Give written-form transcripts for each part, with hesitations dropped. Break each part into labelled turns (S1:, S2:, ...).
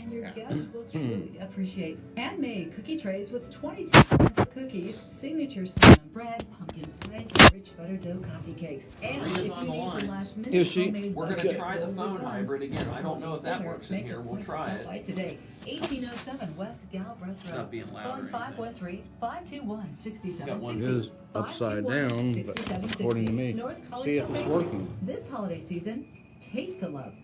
S1: And your guests will truly appreciate handmade cookie trays with 22 kinds of cookies, signature cinnamon bread, pumpkin pies, and rich butter dough coffee cakes. And if you need some last minute homemade
S2: we're going to try the phone hybrid again. I don't know if that works in here. We'll try it.
S1: By today, 1807 West Galbraith Road.
S2: Not being loud.
S1: Phone 513-521-6760.
S3: It is upside down, but according to me,
S1: North College
S3: see, it was working.
S1: This holiday season, taste the love.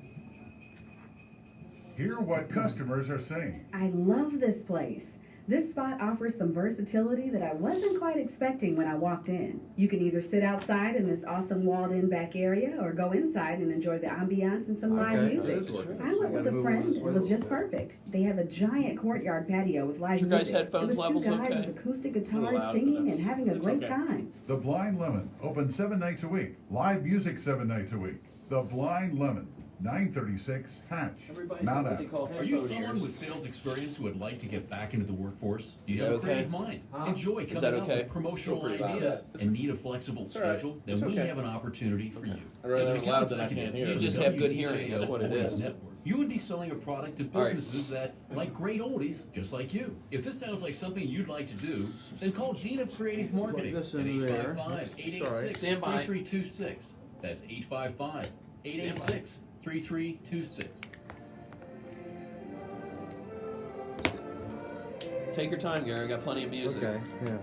S4: Hear what customers are saying.
S5: I love this place. This spot offers some versatility that I wasn't quite expecting when I walked in. You can either sit outside in this awesome walled-in back area or go inside and enjoy the ambiance and some live music. I went with a friend. It was just perfect. They have a giant courtyard patio with live music.
S2: Your guys' headphones levels
S5: two guys
S2: okay?
S5: with acoustic guitars singing and having a great time.
S4: The Blind Lemon, open 7 nights a week. Live music 7 nights a week. The Blind Lemon, 936 Hatch, Mount F.
S6: Are you someone with sales experience who would like to get back into the workforce? Do you have a creative mind? Enjoy coming up with promotional ideas and need a flexible schedule? Then we have an opportunity for you. As an account executive,
S2: You just have good hearing, that's what it is.
S6: you would be selling a product to businesses that like great oldies just like you. If this sounds like something you'd like to do, then call Dean of Creative Marketing at 855-886-3326. That's 855-886-3326.
S2: Take your time, Gary. I got plenty of music.
S3: Okay, yeah.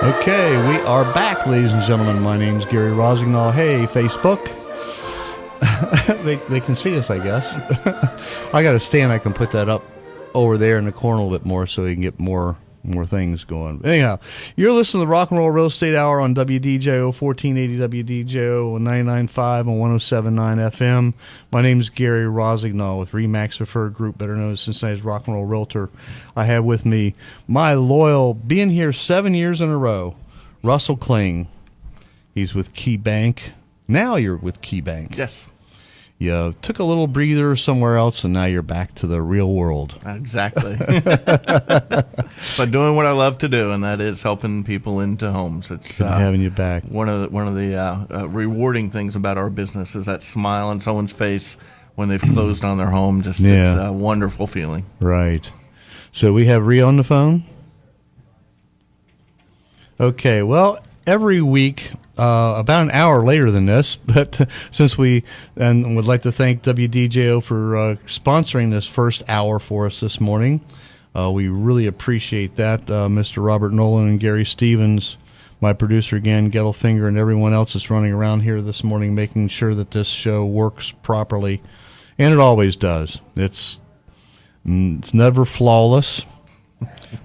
S3: Okay, we are back, ladies and gentlemen. My name's Gary Rossignol. Hey, Facebook. they can see us, I guess. I got a stand. I can put that up over there in the corner a little bit more so we can get more things going. Anyhow, you're listening to the Rock and Roll Real Estate Hour on WDJO, 1480 WDJO, 99.5 and 107.9 FM. My name is Gary Rossignol with Remax Preferred Group, better known as Cincinnati's Rock and Roll Realtor. I have with me my loyal, being here 7 years in a row, Russell Kling. He's with Key Bank. Now you're with Key Bank.
S7: Yes.
S3: You took a little breather somewhere else, and now you're back to the real world.
S7: Exactly. But doing what I love to do, and that is helping people into homes. It's
S3: having you back.
S7: One of the rewarding things about our business is that smile on someone's face when they've closed on their home. It's a wonderful feeling.
S3: Right. So we have Rhea on the phone. Okay. Well, every week, about an hour later than this, but since would like to thank WDJO for sponsoring this first hour for us this morning. We really appreciate that. Mr. Robert Nolan and Gary Stevens, my producer again, Geotlefinger, and everyone else that's running around here this morning making sure that this show works properly. And it always does. It's never flawless.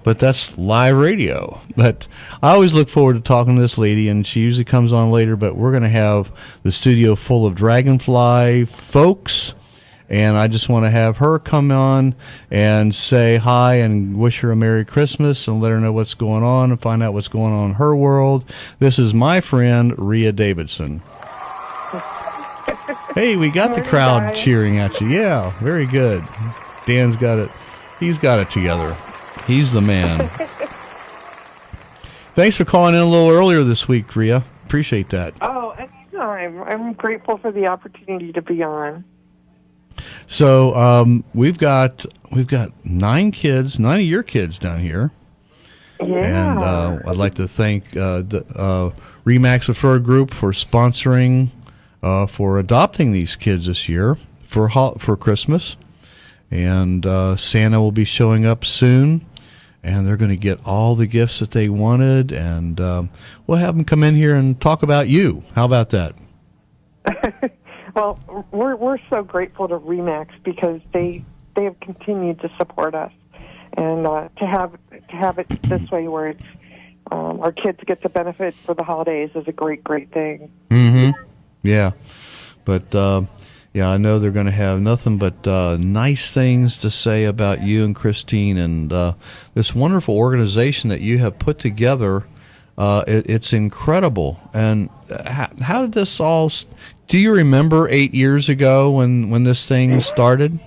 S3: But that's live radio. But I always look forward to talking to this lady, and she usually comes on later, but we're going to have the studio full of Dragonfly folks, and I just want to have her come on and say hi and wish her a Merry Christmas and let her know what's going on and find out what's going on in her world. This is my friend, Rhea Davidson. Hey, we got the crowd cheering at you. Yeah, very good. Dan's got it. He's got it together. He's the man. Thanks for calling in a little earlier this week, Rhea. Appreciate that.
S8: Oh, anytime. I'm grateful for the opportunity to be on.
S3: So we've got 9 kids, 9 of your kids down here.
S8: Yeah.
S3: And I'd like to thank the Remax Preferred Group for sponsoring, for adopting these kids this year for Christmas. And Santa will be showing up soon. And they're going to get all the gifts that they wanted, and we'll have them come in here and talk about you. How about that?
S8: Well, we're so grateful to Remax because they have continued to support us, and to have it this way where it's our kids get the benefit for the holidays is a great thing.
S3: Mm-hmm. Yeah, but Yeah, I know they're going to have nothing but nice things to say about you and Christine and this wonderful organization that you have put together. It's incredible. And how did this all? Do you remember 8 years ago when this thing started?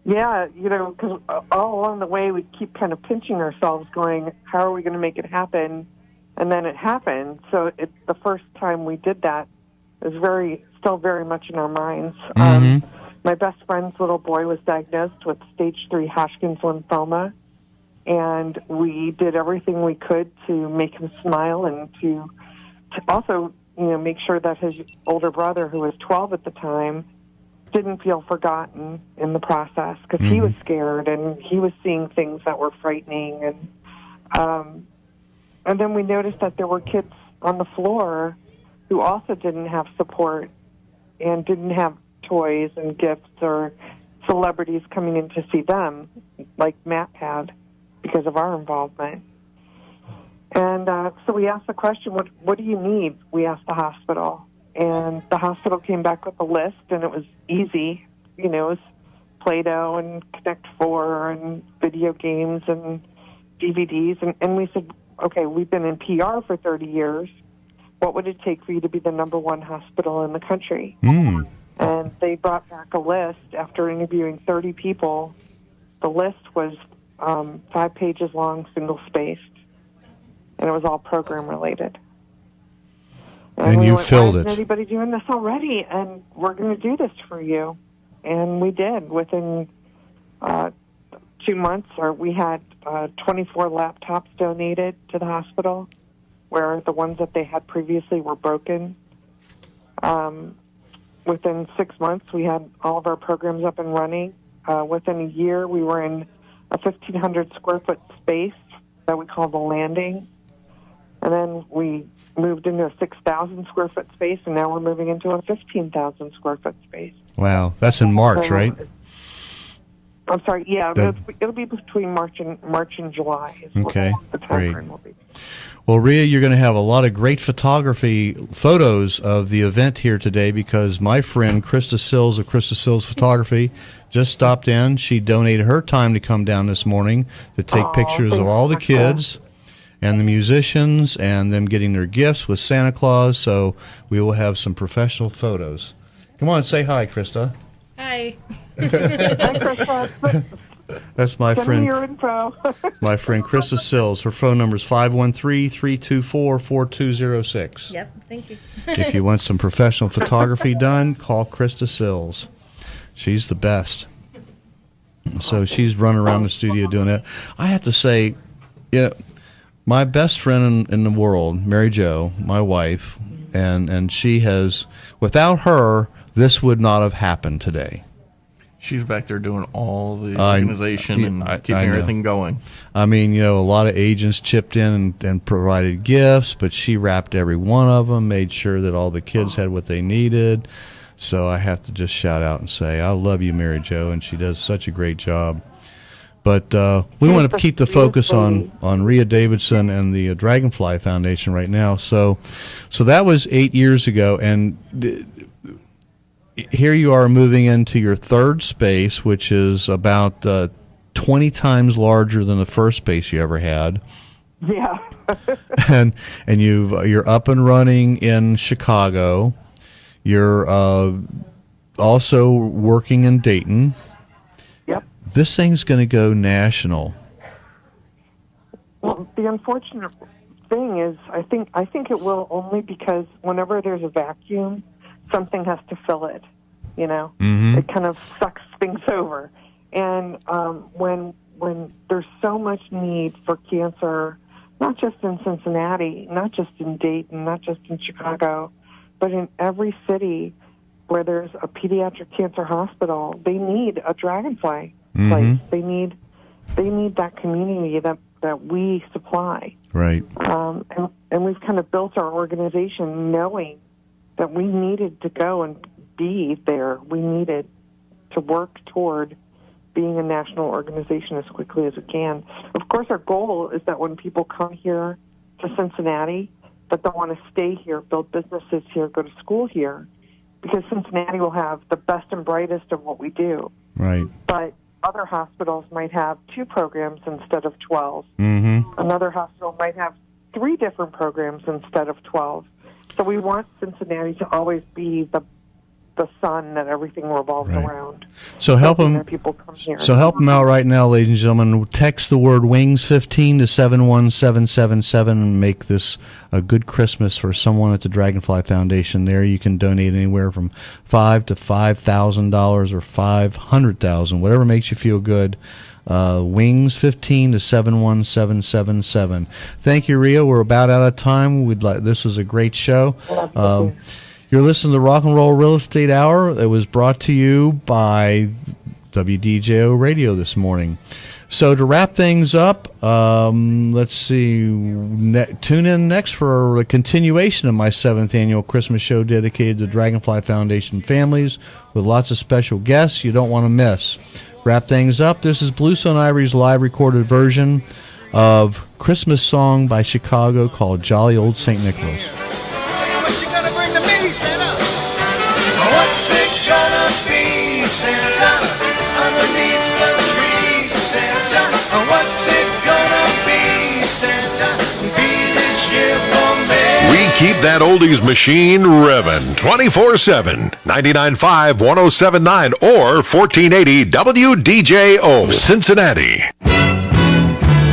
S8: Yeah, because all along the way we keep kind of pinching ourselves, going, "How are we going to make it happen?" And then it happened. So the first time we did that is still very much in our minds. My best friend's little boy was diagnosed with stage 3 Hodgkin's lymphoma, and we did everything we could to make him smile and to also, make sure that his older brother, who was 12 at the time, didn't feel forgotten in the process, because he was scared and he was seeing things that were frightening. And then we noticed that there were kids on the floor who also didn't have support and didn't have toys and gifts or celebrities coming in to see them, like Matt had, because of our involvement. And so we asked the question, what do you need? We asked the hospital. And the hospital came back with a list, and it was easy. It was Play-Doh and Connect 4 and video games and DVDs. And we said, okay, we've been in PR for 30 years. What would it take for you to be the #1 hospital in the country? And they brought back a list after interviewing 30 people. The list was 5 pages long, single-spaced, and it was all program-related.
S3: And
S8: we
S3: you
S8: went,
S3: filled
S8: why
S3: it.
S8: isn't anybody doing this already? And we're going to do this for you. And we did. Within 2 months, we had 24 laptops donated to the hospital, where the ones that they had previously were broken. Within 6 months, we had all of our programs up and running. Within a year, we were in a 1,500 square foot space that we call the landing. And then we moved into a 6,000 square foot space, and now we're moving into a 15,000 square foot space.
S3: Wow, that's in March, right?
S8: I'm sorry. Yeah, it'll be between March and July.
S3: Okay,
S8: the time
S3: great.
S8: frame will be.
S3: Well, Rhea, you're going to have a lot of great photos of the event here today, because my friend Krista Sills of Krista Sills Photography just stopped in. She donated her time to come down this morning to take pictures of all the kids and the musicians and them getting their gifts with Santa Claus. So we will have some professional photos. Come on, say hi, Krista.
S9: Hi.
S8: Hi, Krista.
S3: That's my
S8: Send
S3: friend.
S8: me your info.
S3: My friend Krista Sills. Her phone number is 513-324-4206.
S9: Yep, thank you.
S3: If you want some professional photography done, call Krista Sills. She's the best. So she's running around the studio doing that. I have to say, my best friend in the world, Mary Jo, my wife, and she has, without her, this would not have happened today.
S7: She's back there doing all the organization and keeping everything going.
S3: I mean, a lot of agents chipped in and provided gifts, but she wrapped every one of them, made sure that all the kids had what they needed. So I have to just shout out and say, I love you, Mary Jo, and she does such a great job. But we want to keep the focus on Rhea Davidson and the Dragonfly Foundation right now. So that was 8 years ago, and here you are moving into your third space, which is about 20 times larger than the first space you ever had.
S8: Yeah.
S3: and you're up and running in Chicago. You're also working in Dayton.
S8: Yep.
S3: This thing's going to go national.
S8: Well, the unfortunate thing is, I think it will, only because whenever there's a vacuum, something has to fill it. It kind of sucks things over. And when there's so much need for cancer, not just in Cincinnati, not just in Dayton, not just in Chicago, but in every city where there's a pediatric cancer hospital, they need a Dragonfly place. They need that community that we supply.
S3: Right.
S8: And we've kind of built our organization knowing that we needed to go and be there. We needed to work toward being a national organization as quickly as we can. Of course, our goal is that when people come here to Cincinnati, that they want to stay here, build businesses here, go to school here, because Cincinnati will have the best and brightest of what we do.
S3: Right.
S8: But other hospitals might have 2 programs instead of 12.
S3: Mm-hmm.
S8: Another hospital might have 3 different programs instead of 12. So we want Cincinnati to always be the sun that everything revolves around.
S3: So help them.
S8: People come here.
S3: So help them out right now, ladies and gentlemen. Text the word WINGS15 to 71777 and make this a good Christmas for someone at the Dragonfly Foundation. There you can donate anywhere from $5 to $5,000 or $500,000, whatever makes you feel good. WINGS15 to 71777. Thank you, Rhea. We're about out of time. This was a great show. You're listening to the Rock and Roll Real Estate Hour. It was brought to you by WDJO Radio this morning. So to wrap things up, let's see. Tune in next for a continuation of my 7th annual Christmas show dedicated to Dragonfly Foundation families with lots of special guests you don't want to miss. Wrap things up. This is Bluestone Ivory's live recorded version of Christmas song by Chicago called Jolly Old St. Nicholas.
S9: What's it gonna bring to me, Santa? What's it gonna be, Santa? Underneath the tree, Santa. What's it gonna be, Santa? Be this year for me.
S10: We keep that oldies machine revving 24/7. 99.5 107.9 or 1480 WDJO Cincinnati.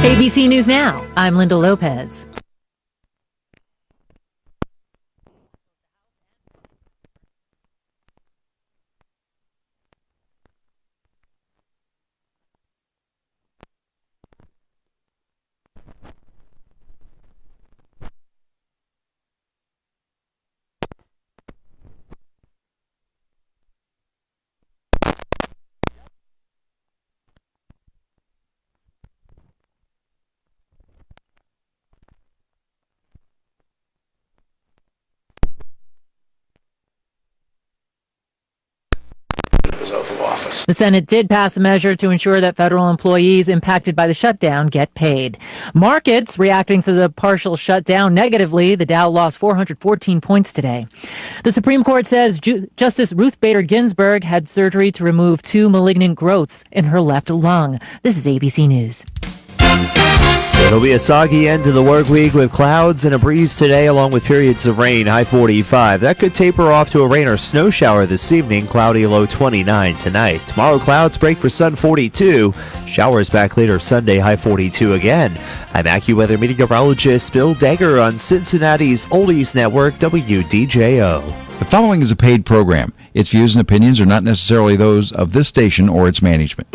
S11: ABC News Now. I'm Linda Lopez. The Senate did pass a measure to ensure that federal employees impacted by the shutdown get paid. Markets reacting to the partial shutdown negatively. The Dow lost 414 points today. The Supreme Court says Justice Ruth Bader Ginsburg had surgery to remove 2 malignant growths in her left lung. This is ABC News.
S12: It'll be a soggy end to the work week with clouds and a breeze today along with periods of rain, high 45. That could taper off to a rain or snow shower this evening, cloudy, low 29 tonight. Tomorrow clouds break for sun, 42. Showers back later Sunday, high 42 again. I'm AccuWeather meteorologist Bill Dagger on Cincinnati's Oldies Network, WDJO.
S13: The following is a paid program. Its views and opinions are not necessarily those of this station or its management.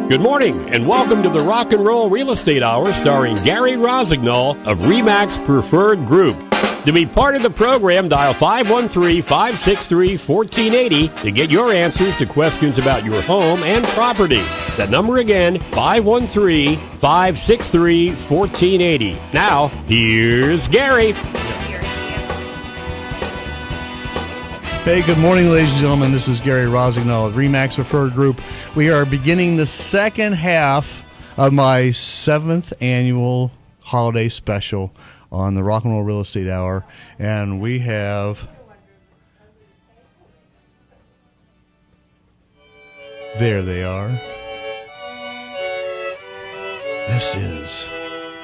S14: Good morning, and welcome to the Rock and Roll Real Estate Hour starring Gary Rossignol of RE/MAX Preferred Group. To be part of the program, dial 513-563-1480 to get your answers to questions about your home and property. That number again, 513-563-1480. Now, here's Gary.
S3: Hey, good morning, ladies and gentlemen. This is Gary Rossignol of RE/MAX Preferred Group. We are beginning the second half of my 7th annual holiday special on the Rock and Roll Real Estate Hour, and we have... There they are. This is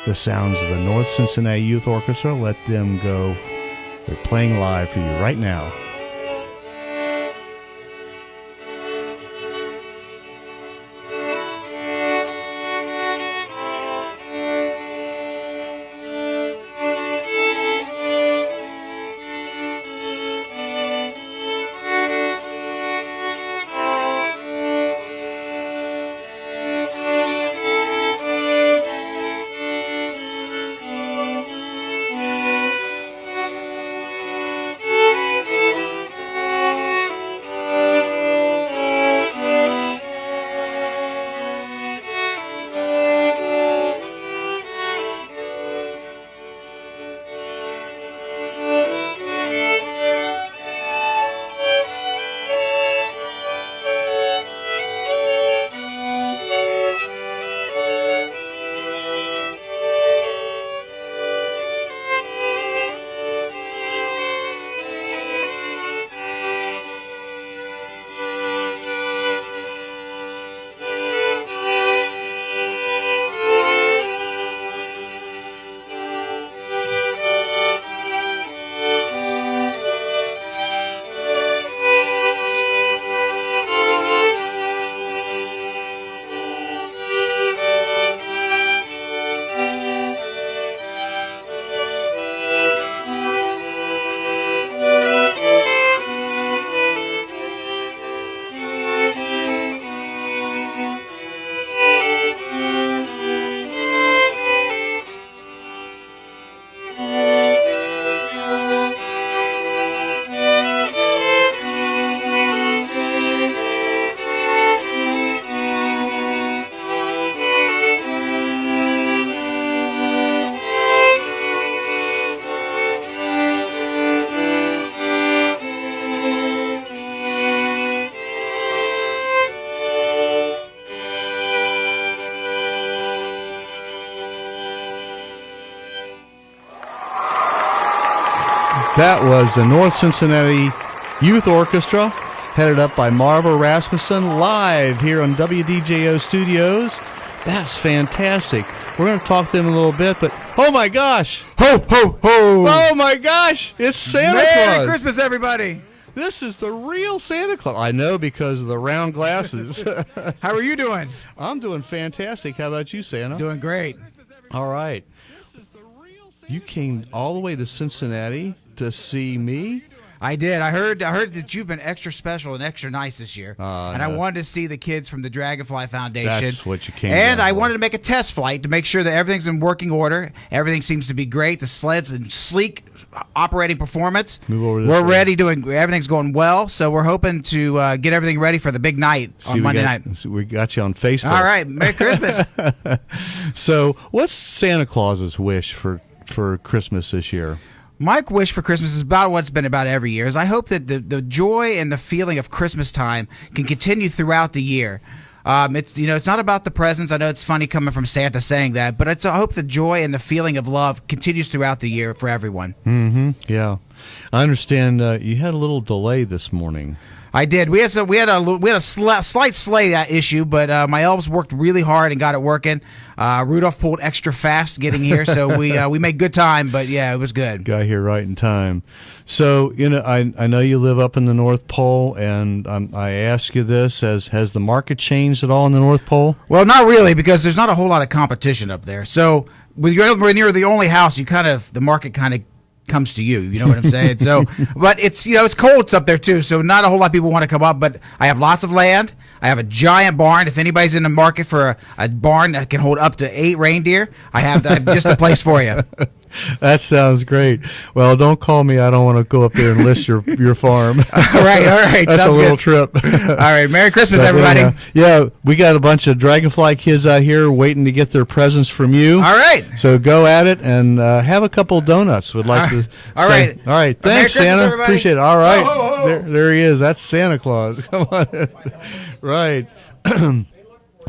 S3: the sounds of the North Cincinnati Youth Orchestra. Let them go. They're playing live for you right now. That was the North Cincinnati Youth Orchestra, headed up by Marva Rasmussen, live here on WDJO Studios. That's fantastic. We're going to talk to them a little bit, but oh my gosh!
S15: Ho, ho, ho!
S3: Oh my gosh! It's Santa Claus!
S15: Merry Christmas, everybody!
S3: This is the real Santa Claus. I know because of the round glasses.
S15: How are you doing?
S3: I'm doing fantastic. How about you, Santa?
S15: Doing great.
S3: All right. You came all the way to Cincinnati to see me?
S15: I did. I heard that you've been extra special and extra nice this year. And I wanted to see the kids from the Dragonfly Foundation.
S3: That's what you came
S15: And
S3: down
S15: I
S3: for.
S15: wanted to make a test flight to make sure that everything's in working order. Everything seems to be great. The sled's in sleek operating performance.
S3: Move over this
S15: We're
S3: way.
S15: ready. Everything's going well. So we're hoping to get everything ready for the big night on Monday night.
S3: So we got you on Facebook.
S15: All right. Merry Christmas.
S3: So what's Santa Claus's wish for Christmas this year?
S15: My wish for Christmas is about what's been about every year. Is I hope that the joy and the feeling of Christmas time can continue throughout the year. It's not about the presents. I know it's funny coming from Santa saying that, but I hope the joy and the feeling of love continues throughout the year for everyone.
S3: Mm-hmm. Yeah, I understand. You had a little delay this morning.
S15: I did. We had a slight sleigh issue, but my elves worked really hard and got it working. Rudolph pulled extra fast getting here, so we made good time. But yeah, it was good.
S3: Got here right in time. So I know you live up in the North Pole, and I ask you this: has the market changed at all in the North Pole?
S15: Well, not really, because there's not a whole lot of competition up there. So when you're the only house, the market kind of comes to you. You know what I'm saying? So, but it's cold up there too. So not a whole lot of people want to come up. But I have lots of land. I have a giant barn. If anybody's in the market for a barn that can hold up to 8 reindeer, I have just a place for you.
S3: That sounds great. Well, don't call me. I don't want to go up there and list your farm.
S15: All right.
S3: That's
S15: Sounds
S3: a little
S15: good.
S3: trip.
S15: All right. Merry Christmas,
S3: But,
S15: everybody.
S3: yeah, we got a bunch of Dragonfly kids out here waiting to get their presents from you.
S15: All right.
S3: So go at it and have a couple donuts. Would like to.
S15: All
S3: say-
S15: right.
S3: All right.
S15: Merry
S3: Thanks,
S15: Christmas,
S3: Santa.
S15: everybody.
S3: Appreciate it. All right.
S15: Ho, ho, ho.
S3: There he is. That's Santa Claus. Come on. Right.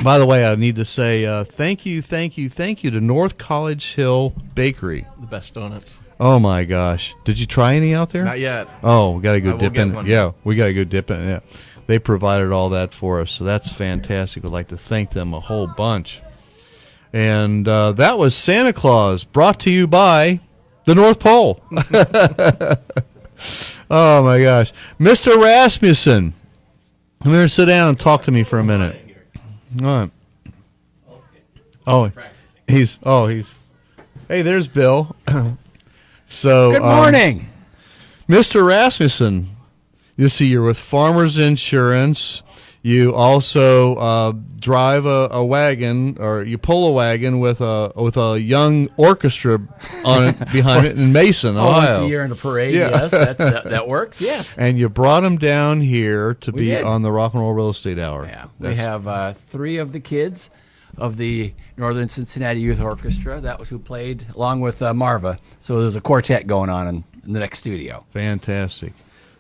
S3: By the way, I need to say thank you to North College Hill Bakery.
S7: The best donuts.
S3: Oh my gosh! Did you try any out there?
S7: Not yet.
S3: Oh, we gotta go
S7: I will
S3: dip
S7: get
S3: in.
S7: one.
S3: Yeah, we gotta go dip in. Yeah, they provided all that for us, so that's fantastic. We'd like to thank them a whole bunch. And that was Santa Claus, brought to you by the North Pole. Oh my gosh, Mr. Rasmussen, come here, sit down and talk to me for a minute. All right. He's. Hey, there's Bill. So,
S16: good morning,
S3: Mr. Rasmussen. You see, you're with Farmers Insurance. You also drive a wagon, or you pull a wagon with a young orchestra on it behind it in Mason, Ohio.
S16: Once a year in a parade.
S3: Yeah.
S16: Yes, that works. Yes.
S3: And you brought him down here to be
S16: did.
S3: on the Rock and Roll Real Estate Hour.
S16: Yeah, we have 3 of the kids of the Northern Cincinnati Youth Orchestra. That was who played along with Marva. So there's a quartet going on in the next studio.
S3: Fantastic.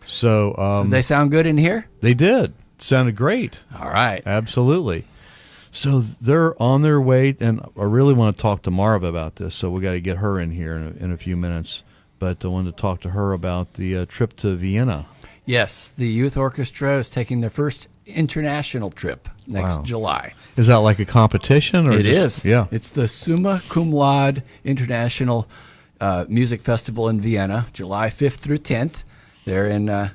S3: So,
S16: So they sound good in here?
S3: They did. Sounded great.
S16: All right.
S3: Absolutely. So they're on their way, and I really want to talk to Marva about this, so we got to get her in here in a few minutes. But I wanted to talk to her about the trip to Vienna.
S16: Yes, the youth orchestra is taking their first international trip next
S3: Wow.
S16: July.
S3: Is that like a competition? Or
S16: It
S3: just-
S16: is.
S3: Yeah.
S16: It's the Summa Cum Laude International Music Festival in Vienna, July 5th through 10th. They're in,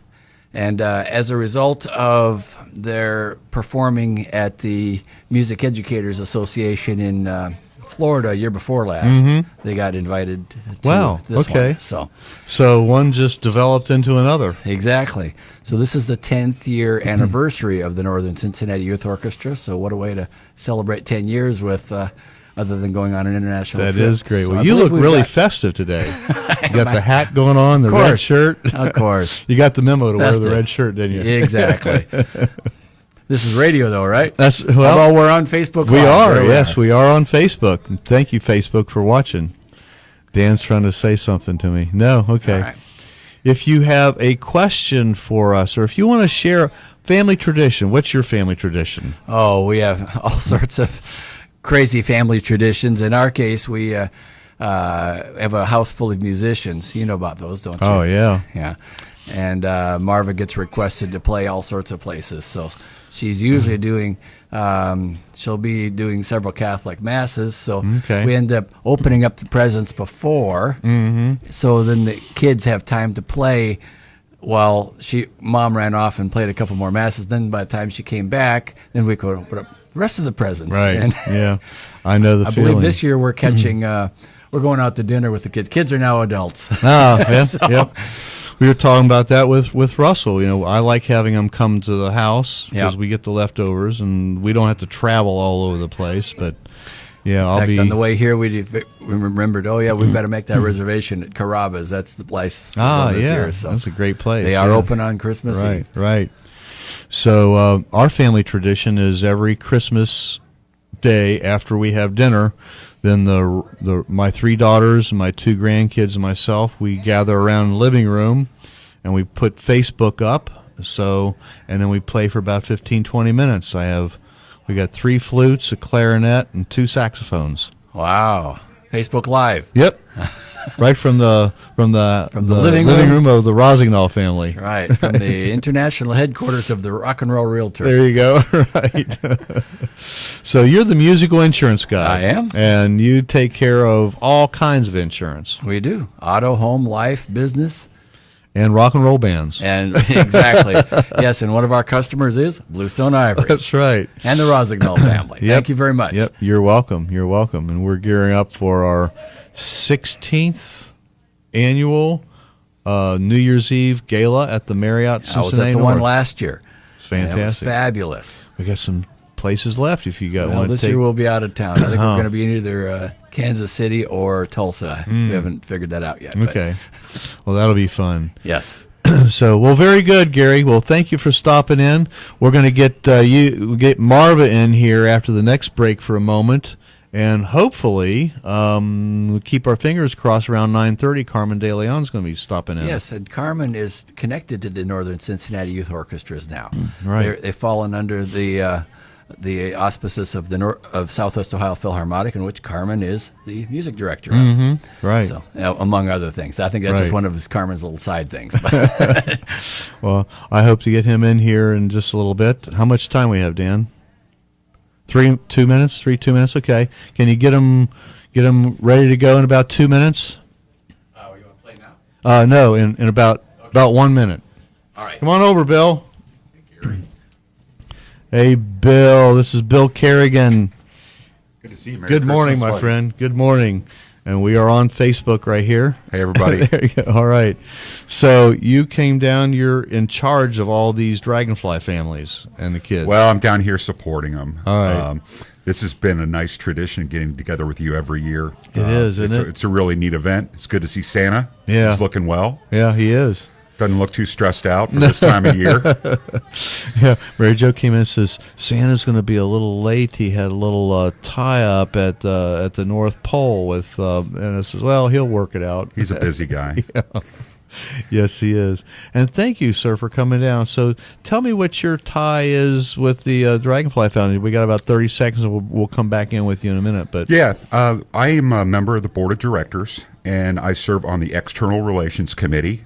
S16: and as a result of their performing at the Music Educators Association in Florida a year before last, they got invited to
S3: Wow.
S16: this
S3: Okay.
S16: one.
S3: So one just developed into another.
S16: Exactly. So this is the 10th year anniversary of the Northern Cincinnati Youth Orchestra. So what a way to celebrate 10 years with, other than going on an international
S3: That
S16: trip.
S3: is great.
S16: So
S3: Well,
S16: I
S3: you
S16: believe
S3: look
S16: we've
S3: really
S16: got-
S3: festive today. You got the hat going on, the red
S16: course.
S3: shirt.
S16: Of course.
S3: You got the memo to wear
S16: Festive.
S3: the red shirt, didn't you?
S16: Exactly. This is radio, though, right?
S3: That's well.
S16: Although we're on Facebook
S3: We
S16: Live.
S3: are.
S16: There
S3: Yes, we are on Facebook. And thank you, Facebook, for watching. Dan's trying to say something to me. No, okay.
S16: All right.
S3: If you have a question for us, or if you want to share family tradition, what's your family tradition?
S16: Oh, we have all sorts of crazy family traditions. In our case, we have a house full of musicians. You know about those, don't you?
S3: Oh, yeah.
S16: Yeah. And Marva gets requested to play all sorts of places. So she's usually doing, she'll be doing several Catholic masses. So we end up opening up the presents before. So then the kids have time to play while Mom ran off and played a couple more masses. Then by the time she came back, then we could open up the rest of the presents.
S3: Right.
S16: And
S3: yeah. I know the feeling.
S16: I believe this year we're catching, we're going out to dinner with the kids. Kids are now adults.
S3: Oh, yeah. Yep. We were talking about that with Russell. You know, I like having them come to the house because we get the leftovers and we don't have to travel all over the place. But yeah,
S16: In fact, on the way here, we remembered. Oh yeah, we've got to make that reservation at Carrabba's. That's the place.
S3: This
S16: year,
S3: year, so that's a great place.
S16: They are open on Christmas Eve.
S3: Right. So our family tradition is every Christmas day after we have dinner, then my 3 daughters and my 2 grandkids and myself, we gather around the living room and we put Facebook up. So, and then we play for about 15-20 minutes. We got 3 flutes, a clarinet, and 2 saxophones.
S16: Wow. Facebook Live.
S3: Yep. Right from the living room of the Rossignol family.
S16: Right, from the international headquarters of the Rock and Roll Realtor.
S3: There you go. Right. So you're the musical insurance guy.
S16: I am.
S3: And you take care of all kinds of insurance.
S16: We do. Auto, home, life, business.
S3: And rock and roll bands.
S16: And exactly. Yes, and one of our customers is Bluestone Ivory.
S3: That's right.
S16: And the Rossignol family.
S3: Yep.
S16: Thank you very much.
S3: Yep, you're welcome. You're welcome. And we're gearing up for our 16th annual New Year's Eve gala at the Marriott Cincinnati.
S16: I was at the one last year.
S3: It's fantastic.
S16: It was fabulous.
S3: We got some places left if you got
S16: one. This year we'll be out of town. I think we're going to be in either Kansas City or Tulsa. We haven't figured that out yet.
S3: Okay. Well, that'll be fun.
S16: Yes.
S3: So, well, very good, Gary. Well, thank you for stopping in. We're going to get Marva in here after the next break for a moment. And hopefully, we'll keep our fingers crossed around 9:30. Carmen Deleone is going to be stopping in.
S16: Yes, and Carmen is connected to the Northern Cincinnati Youth Orchestras now.
S3: Right.
S16: They've fallen under the auspices of of Southwest Ohio Philharmonic, in which Carmen is the music director of.
S3: Right.
S16: So, among other things. I think that's just one of Carmen's little side things.
S3: Well, I hope to get him in here in just a little bit. How much time we have, Dan? 2 minutes? 2 minutes? Okay. Can you get him ready to go in about 2 minutes?
S16: You want to play now?
S3: No, in about 1 minute.
S16: All right.
S3: Come on over, Bill. Hey, Bill. This is Bill Kerrigan.
S17: Good to see you.
S3: Good morning, my friend. Good morning. And we are on Facebook right here.
S17: Hey, everybody.
S3: There you go. All right. So you came down. You're in charge of all these Dragonfly families and the kids.
S17: Well, I'm down here supporting them.
S3: All right.
S17: This has been a nice tradition, getting together with you every year.
S3: It is, isn't it?
S17: It's a really neat event. It's good to see Santa.
S3: Yeah.
S17: He's looking well.
S3: Yeah, he is.
S17: Doesn't look too stressed out for this time of year.
S3: Yeah, Mary Jo came in and says Santa's going to be a little late. He had a little tie up at the North Pole with, and I says, well, he'll work it out.
S17: He's a busy guy.
S3: Yeah. Yes, he is. And thank you, sir, for coming down. So tell me what your tie is with the Dragonfly Foundation. We got about 30 seconds, and we'll come back in with you in a minute. But
S17: yeah, I am a member of the board of directors, and I serve on the External Relations Committee.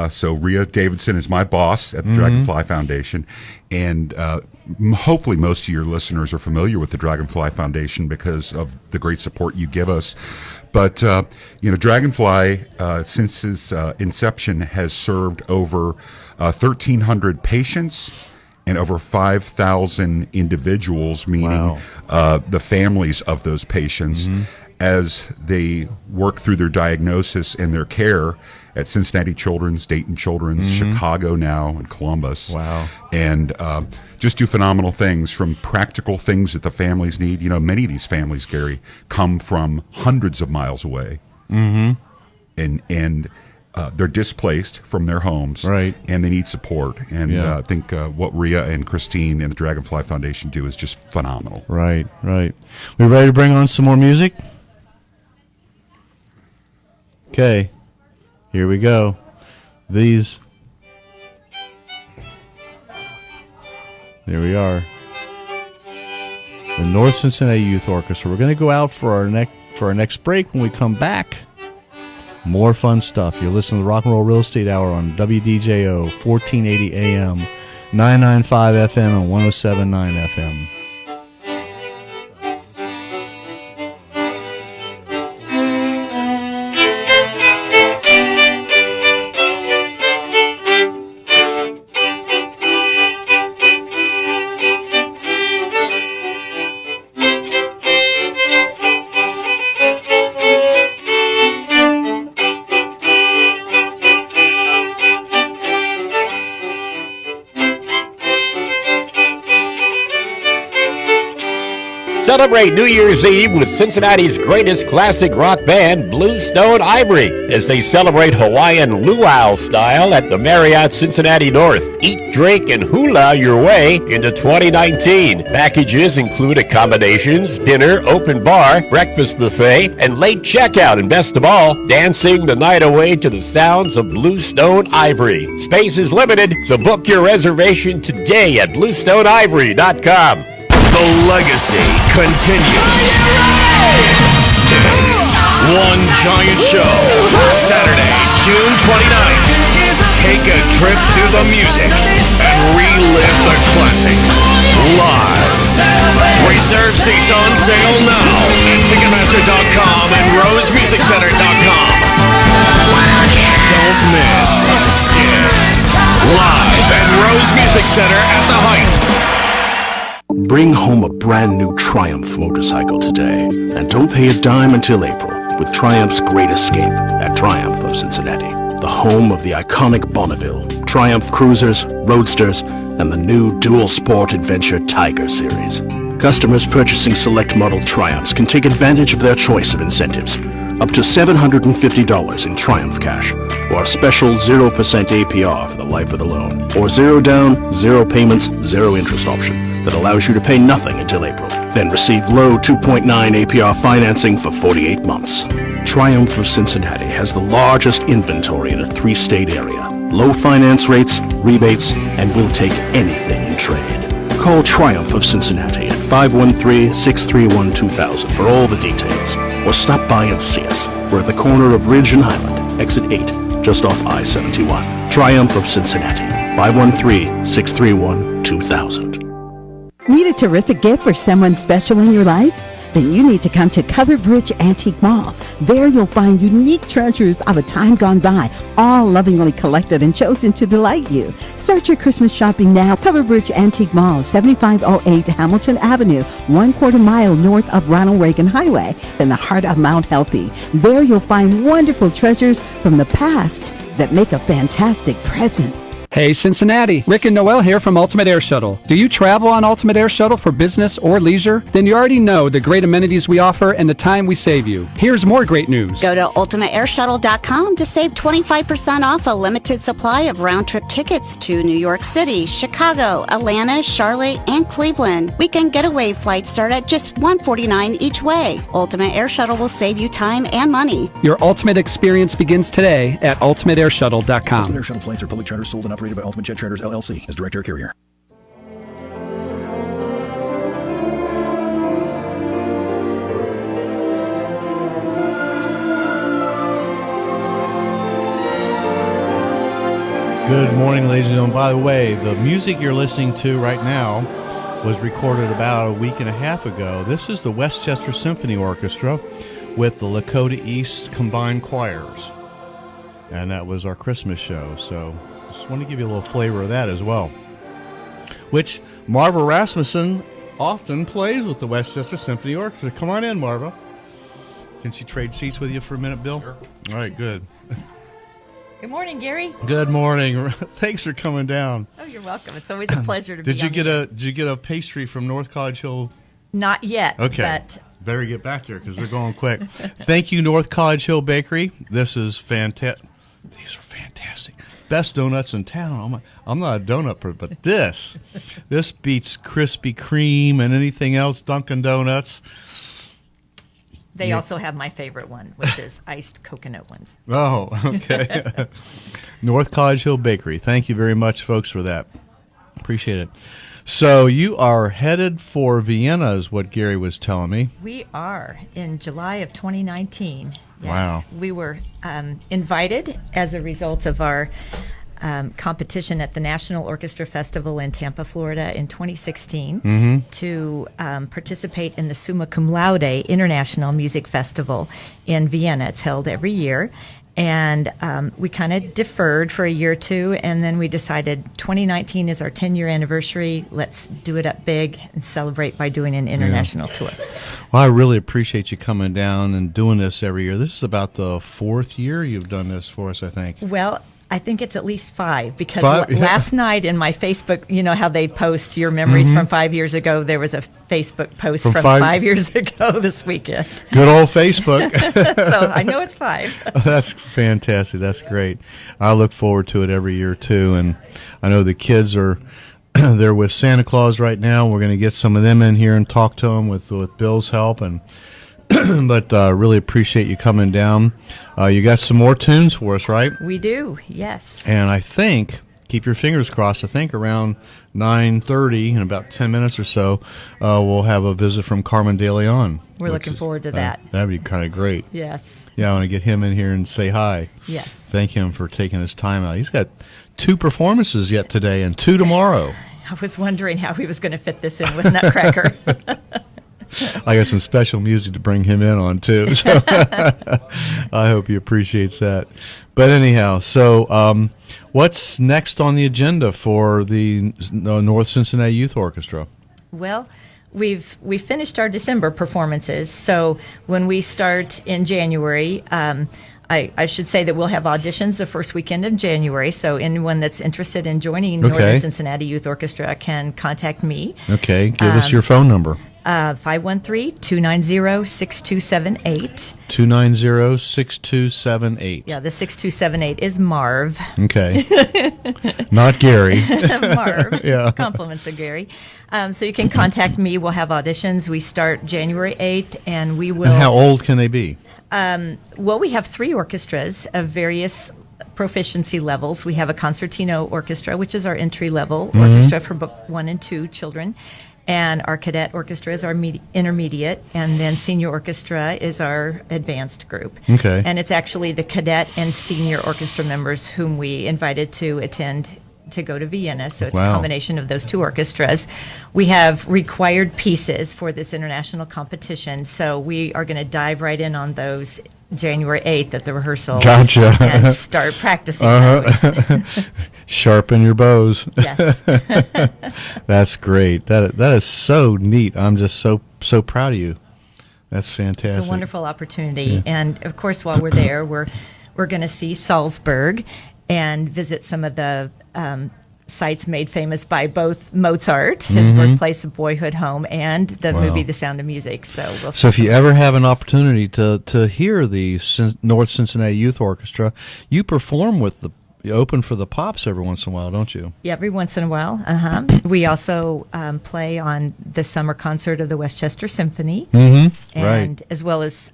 S17: So Rhea Davidson is my boss at the Dragonfly Foundation, and hopefully most of your listeners are familiar with the Dragonfly Foundation because of the great support you give us. But Dragonfly, since its inception, has served over 1,300 patients and over 5,000 individuals, meaning the families of those patients, as they work through their diagnosis and their care at Cincinnati Children's, Dayton Children's, Chicago now, and Columbus.
S3: Wow.
S17: And just do phenomenal things, from practical things that the families need. Many of these families, Gary, come from hundreds of miles away. And they're displaced from their homes.
S3: Right.
S17: And they need support. And I think what Rhea and Christine and the Dragonfly Foundation do is just phenomenal.
S3: Right. We ready to bring on some more music? Okay. Here we go. There we are. the North Cincinnati Youth Orchestra. We're going to go out for our next break. When we come back, more fun stuff. You're listening to the Rock and Roll Real Estate Hour on WDJO, 1480 AM, 995 FM, and 1079 FM.
S14: Celebrate New Year's Eve with Cincinnati's greatest classic rock band, Blue Stone Ivory, as they celebrate Hawaiian luau style at the Marriott Cincinnati North. Eat, drink, and hula your way into 2019. Packages include accommodations, dinner, open bar, breakfast buffet, and late checkout, and best of all, dancing the night away to the sounds of Blue Stone Ivory. Space is limited, so book your reservation today at bluestoneivory.com.
S9: The legacy continues. Sticks. One giant show. Saturday, June 29th. Take a trip through the music and relive the classics live. Reserve seats on sale now at Ticketmaster.com and RoseMusicCenter.com. Don't miss Sticks live at Rose Music Center at the Heights.
S18: Bring home a brand new Triumph motorcycle today, and don't pay a dime until April with Triumph's Great Escape at Triumph of Cincinnati, the home of the iconic Bonneville, Triumph Cruisers, Roadsters, and the new Dual Sport Adventure Tiger series. Customers purchasing select model Triumphs can take advantage of their choice of incentives, up to $750 in Triumph cash, or a special 0% APR for the life of the loan, or 0 down, 0 payments, 0 interest option that allows you to pay nothing until April. Then receive low 2.9 APR financing for 48 months. Triumph of Cincinnati has the largest inventory in a 3-state area. Low finance rates, rebates, and will take anything in trade. Call Triumph of Cincinnati at 513-631-2000 for all the details, or stop by and see us. We're at the corner of Ridge and Highland, exit 8, just off I-71. Triumph of Cincinnati, 513-631-2000.
S19: Need a terrific gift for someone special in your life? Then you need to come to Covered Bridge Antique Mall. There you'll find unique treasures of a time gone by, all lovingly collected and chosen to delight you. Start your Christmas shopping now. Covered Bridge Antique Mall, 7508 Hamilton Avenue, 1/4 mile north of Ronald Reagan Highway, in the heart of Mount Healthy. There you'll find wonderful treasures from the past that make a fantastic present.
S20: Hey Cincinnati, Rick and Noel here from Ultimate Air Shuttle. Do you travel on Ultimate Air Shuttle for business or leisure? Then you already know the great amenities we offer and the time we save you. Here's more great news.
S21: Go to ultimateairshuttle.com to save 25% off a limited supply of round-trip tickets to New York City, Chicago, Atlanta, Charlotte, and Cleveland. Weekend getaway flights start at just $149 each way. Ultimate Air Shuttle will save you time and money.
S20: Your ultimate experience begins today at ultimateairshuttle.com.
S22: Ultimate Air Shuttle flights are public charters sold and operated by Ultimate Jet Charters LLC as direct air carrier.
S3: Good morning, ladies and gentlemen. By the way, the music you're listening to right now was recorded about a week and a half ago. This is the Westchester Symphony Orchestra with the Lakota East Combined Choirs. And that was our Christmas show, so just want to give you a little flavor of that as well. Which Marva Rasmussen often plays with the Westchester Symphony Orchestra. Come on in, Marva. Can she trade seats with you for a minute, Bill?
S23: Sure.
S3: All right, good.
S23: Good morning, Gary.
S3: Good morning. Thanks for coming down.
S23: Oh, you're welcome. It's always a pleasure to be
S3: Did you get a pastry from North College Hill?
S23: Not yet.
S3: Okay.
S23: But
S3: better get back there because they're going quick. Thank you, North College Hill Bakery. This is fantastic. These are fantastic. Best donuts in town. I'm not a donut person, but this beats Krispy Kreme and anything else, Dunkin' Donuts.
S23: they also have my favorite one, which is iced coconut ones.
S3: Oh, okay. North College Hill Bakery. Thank you very much, folks, for that. Appreciate it. So you are headed for Vienna, is what Gary was telling me.
S23: We are in July of 2019. Yes,
S3: Wow.
S23: We were invited as a result of our competition at the National Orchestra Festival in Tampa, Florida in 2016 to participate in the Summa Cum Laude International Music Festival in Vienna. It's held every year. And we kind of deferred for a year or two, and then we decided 2019 is our 10-year anniversary. Let's do it up big and celebrate by doing an international tour.
S3: Well, I really appreciate you coming down and doing this every year. This is about the 4th year you've done this for us, I think.
S23: Well, I think it's at least 5 because
S3: Yeah.
S23: last night in my Facebook, you know how they post your memories from 5 years ago. There was a Facebook post from 5 years ago this weekend.
S3: Good old Facebook.
S23: So I know it's 5.
S3: That's fantastic. That's great. I look forward to it every year too, and I know the kids are they're with Santa Claus right now. We're going to get some of them in here and talk to them with Bill's help, and but really appreciate you coming down. You got some more tunes for us, right?
S23: We do, yes.
S3: And I think, keep your fingers crossed, I think around 9:30, in about 10 minutes or so, we'll have a visit from Carmen Deleone.
S23: We're looking forward to that.
S3: That'd be kind of great.
S23: Yes.
S3: Yeah, I want to get him in here and say hi.
S23: Yes.
S3: Thank him for taking his time out. He's got 2 performances yet today and 2 tomorrow.
S23: I was wondering how he was going to fit this in with Nutcracker.
S3: I got some special music to bring him in on too, so I hope he appreciates that. But anyhow, so what's next on the agenda for the North Cincinnati Youth Orchestra?
S23: Well, we finished our December performances, so when we start in January, I should say that we'll have auditions the first weekend of January, so anyone that's interested in joining Northern Cincinnati Youth Orchestra can contact me.
S3: Okay, give us your phone number.
S23: 513-290-6278.
S3: 290-6278.
S23: Yeah, the 6278 is Marv.
S3: Okay. Not Gary.
S23: Marv.
S3: Yeah.
S23: Compliments of Gary. So you can contact me. We'll have auditions. We start January 8th, and we will...
S3: And how old can they be?
S23: Well, we have 3 orchestras of various proficiency levels. We have a concertino orchestra, which is our entry-level orchestra for Book 1 and 2 children. And our cadet orchestra is our intermediate, and then senior orchestra is our advanced group.
S3: Okay.
S23: And it's actually the cadet and senior orchestra members whom we invited to attend to go to Vienna, so it's a combination of those 2 orchestras. We have required pieces for this international competition, so we are going to dive right in on those January 8th at the rehearsal.
S3: Gotcha.
S23: And start practicing those.
S3: Sharpen your bows.
S23: Yes.
S3: That's great. That is so neat. I'm just so proud of you. That's fantastic.
S23: It's a wonderful opportunity. And of course, while we're there, we're going to see Salzburg and visit some of the sites made famous by both Mozart, his birthplace of boyhood home, and the movie The Sound of Music. So we'll
S3: So if you ever have an opportunity to hear the North Cincinnati Youth Orchestra, you perform with you open for the Pops every once in a while, don't you?
S23: Yeah, every once in a while. We also play on the summer concert of the Westchester Symphony, and as well as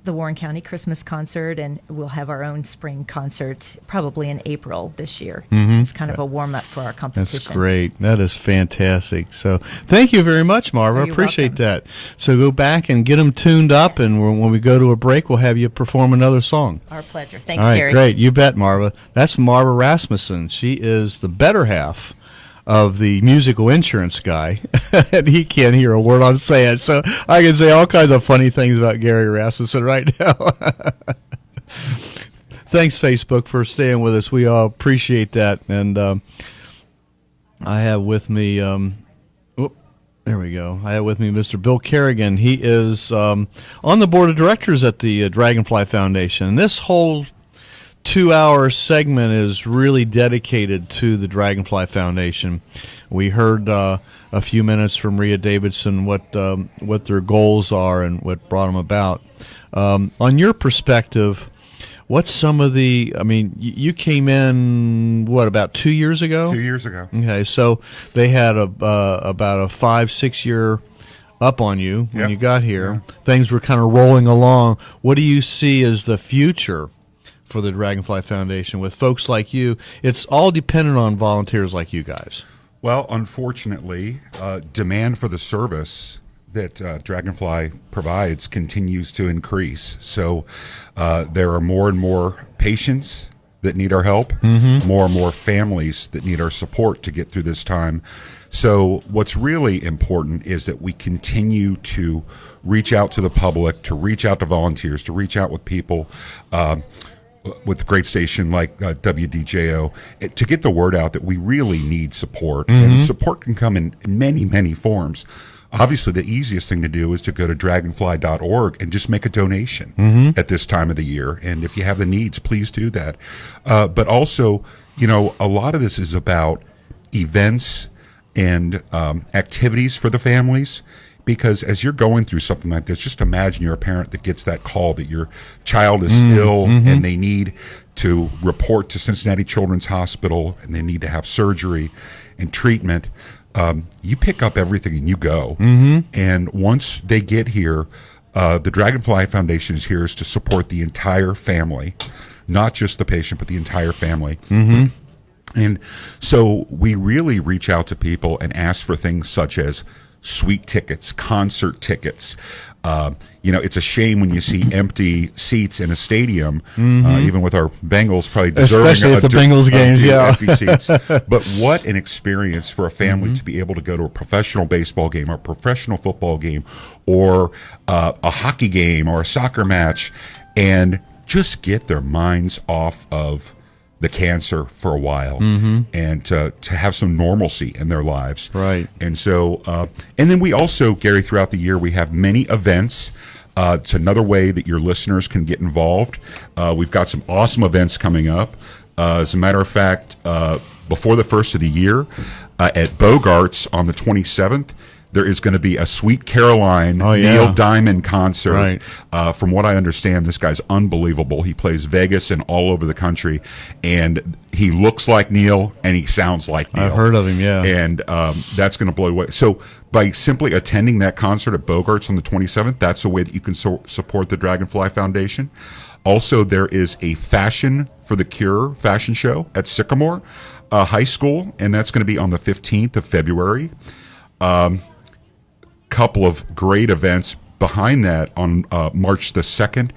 S23: the Warren County Christmas concert, and we'll have our own spring concert probably in April this year. It's kind of a warm up for our competition.
S3: That's great. That is fantastic. So thank you very much, Marva. I appreciate that. So go back and get them tuned up, and when we go to a break, we'll have you perform another song.
S23: Our pleasure. Thanks,
S3: All right,
S23: Gary.
S3: great. You bet, Marva. That's Marva Rasmussen. She is the better half of the musical insurance guy, and he can't hear a word I'm saying, so I can say all kinds of funny things about Gary Rasmussen right now. Thanks, Facebook, for staying with us. We all appreciate that. And I have with me, there we go. I have with me Mr. Bill Kerrigan. He is on the board of directors at the Dragonfly Foundation. And this whole 2-hour segment is really dedicated to the Dragonfly Foundation. We heard a few minutes from Rhea Davidson what their goals are and what brought them about. On your perspective, what's some of the? I mean, you came in about 2 years ago?
S17: 2 years ago.
S3: Okay, so they had about a 5-6 year up on you when you got here. Yeah. Things were kind of rolling along. What do you see as the future for the Dragonfly Foundation with folks like you? It's all dependent on volunteers like you guys.
S17: Well, unfortunately, demand for the service that Dragonfly provides continues to increase. So there are more and more patients that need our help, more and more families that need our support to get through this time. So what's really important is that we continue to reach out to the public, to reach out to volunteers, to reach out with people with a great station like WDJO, to get the word out that we really need support. And support can come in many, many forms. Obviously, the easiest thing to do is to go to dragonfly.org and just make a donation at this time of the year. And if you have the needs, please do that. But also, you know, a lot of this is about events and activities for the families. Because as you're going through something like this, just imagine you're a parent that gets that call that your child is ill and they need to report to Cincinnati Children's Hospital and they need to have surgery and treatment. You pick up everything and you go. And once they get here, the Dragonfly Foundation is here to support the entire family, not just the patient, but the entire family. And so we really reach out to people and ask for things such as suite tickets, concert tickets. You know, it's a shame when you see empty seats in a stadium, even with our Bengals probably deserving
S3: especially at the Bengals games,
S17: empty seats. But what an experience for a family to be able to go to a professional baseball game or a professional football game or a hockey game or a soccer match and just get their minds off of the cancer for a while and to have some normalcy in their lives.
S3: Right.
S17: And so, and then we also, Gary, throughout the year, we have many events. It's another way that your listeners can get involved. We've got some awesome events coming up. As a matter of fact, before the first of the year, at Bogart's on the 27th, there is going to be a Sweet Caroline Neil Diamond concert.
S3: Right.
S17: From what I understand, this guy's unbelievable. He plays Vegas and all over the country, and he looks like Neil and he sounds like Neil.
S3: I've heard of him, yeah.
S17: And that's going to blow away. So by simply attending that concert at Bogart's on the 27th, that's a way that you can support the Dragonfly Foundation. Also, there is a Fashion for the Cure fashion show at Sycamore High School, and that's going to be on the 15th of February. Couple of great events behind that on March the 2nd,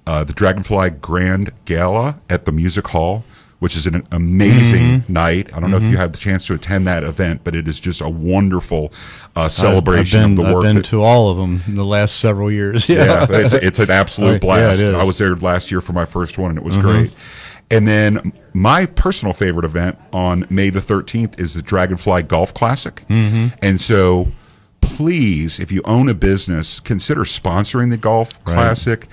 S17: the Dragonfly Grand Gala at the Music Hall, which is an amazing night. I don't know if you had the chance to attend that event, but it is just a wonderful celebration of the work.
S3: I've been to all of them in the last several years.
S17: Yeah, it's an absolute blast.
S3: Yeah,
S17: I was there last year for my first one, and it was great. And then my personal favorite event on May the 13th is the Dragonfly Golf Classic. And so please, if you own a business, consider sponsoring the Golf Classic,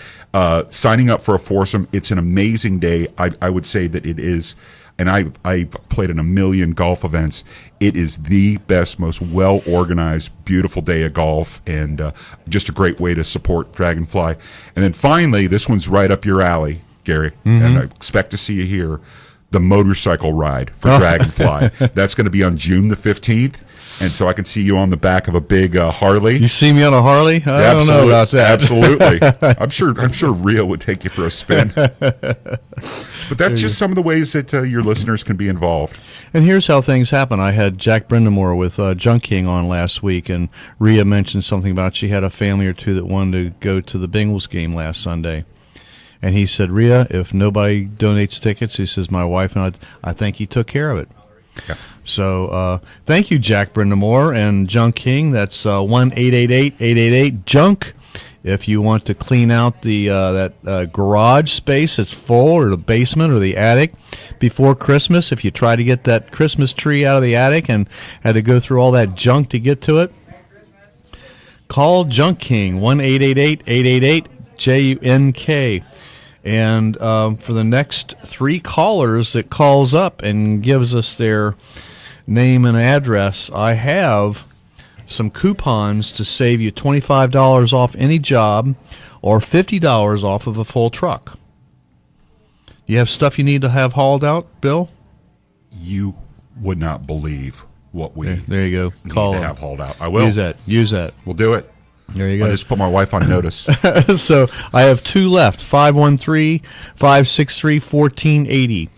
S17: signing up for a foursome. It's an amazing day. I would say that it is, and I've played in a million golf events. It is the best, most well-organized, beautiful day of golf, and just a great way to support Dragonfly. And then finally, this one's right up your alley, Gary, and I expect to see you here, the motorcycle ride for Dragonfly. That's going to be on June the 15th. And so I can see you on the back of a big Harley.
S3: You see me on a Harley? I don't know about that.
S17: Absolutely. I'm sure Rio would take you for a spin. But that's just some of the ways that your listeners can be involved.
S3: And here's how things happen. I had Jack Brendamore with Junk King on last week, and Rhea mentioned something about she had a family or two that wanted to go to the Bengals game last Sunday. And he said, Rhea, if nobody donates tickets, he says, my wife and I think he took care of it.
S17: Yeah.
S3: So thank you, Jack Brendamore and Junk King. That's 1-888-888-JUNK. If you want to clean out the that garage space that's full, or the basement or the attic before Christmas, if you try to get that Christmas tree out of the attic and had to go through all that junk to get to it, call Junk King, 1-888-888-JUNK. And for the next 3 callers that calls up and gives us their name and address, I have some coupons to save you $25 off any job or $50 off of a full truck. You have stuff you need to have hauled out, Bill?
S17: You would not believe what we
S3: there you go.
S17: need
S3: Call
S17: to
S3: them.
S17: have hauled out. I will.
S3: Use that.
S17: We'll do it.
S3: There you go.
S17: I just put my wife on notice.
S3: So I have 2 left, 513-563-1480.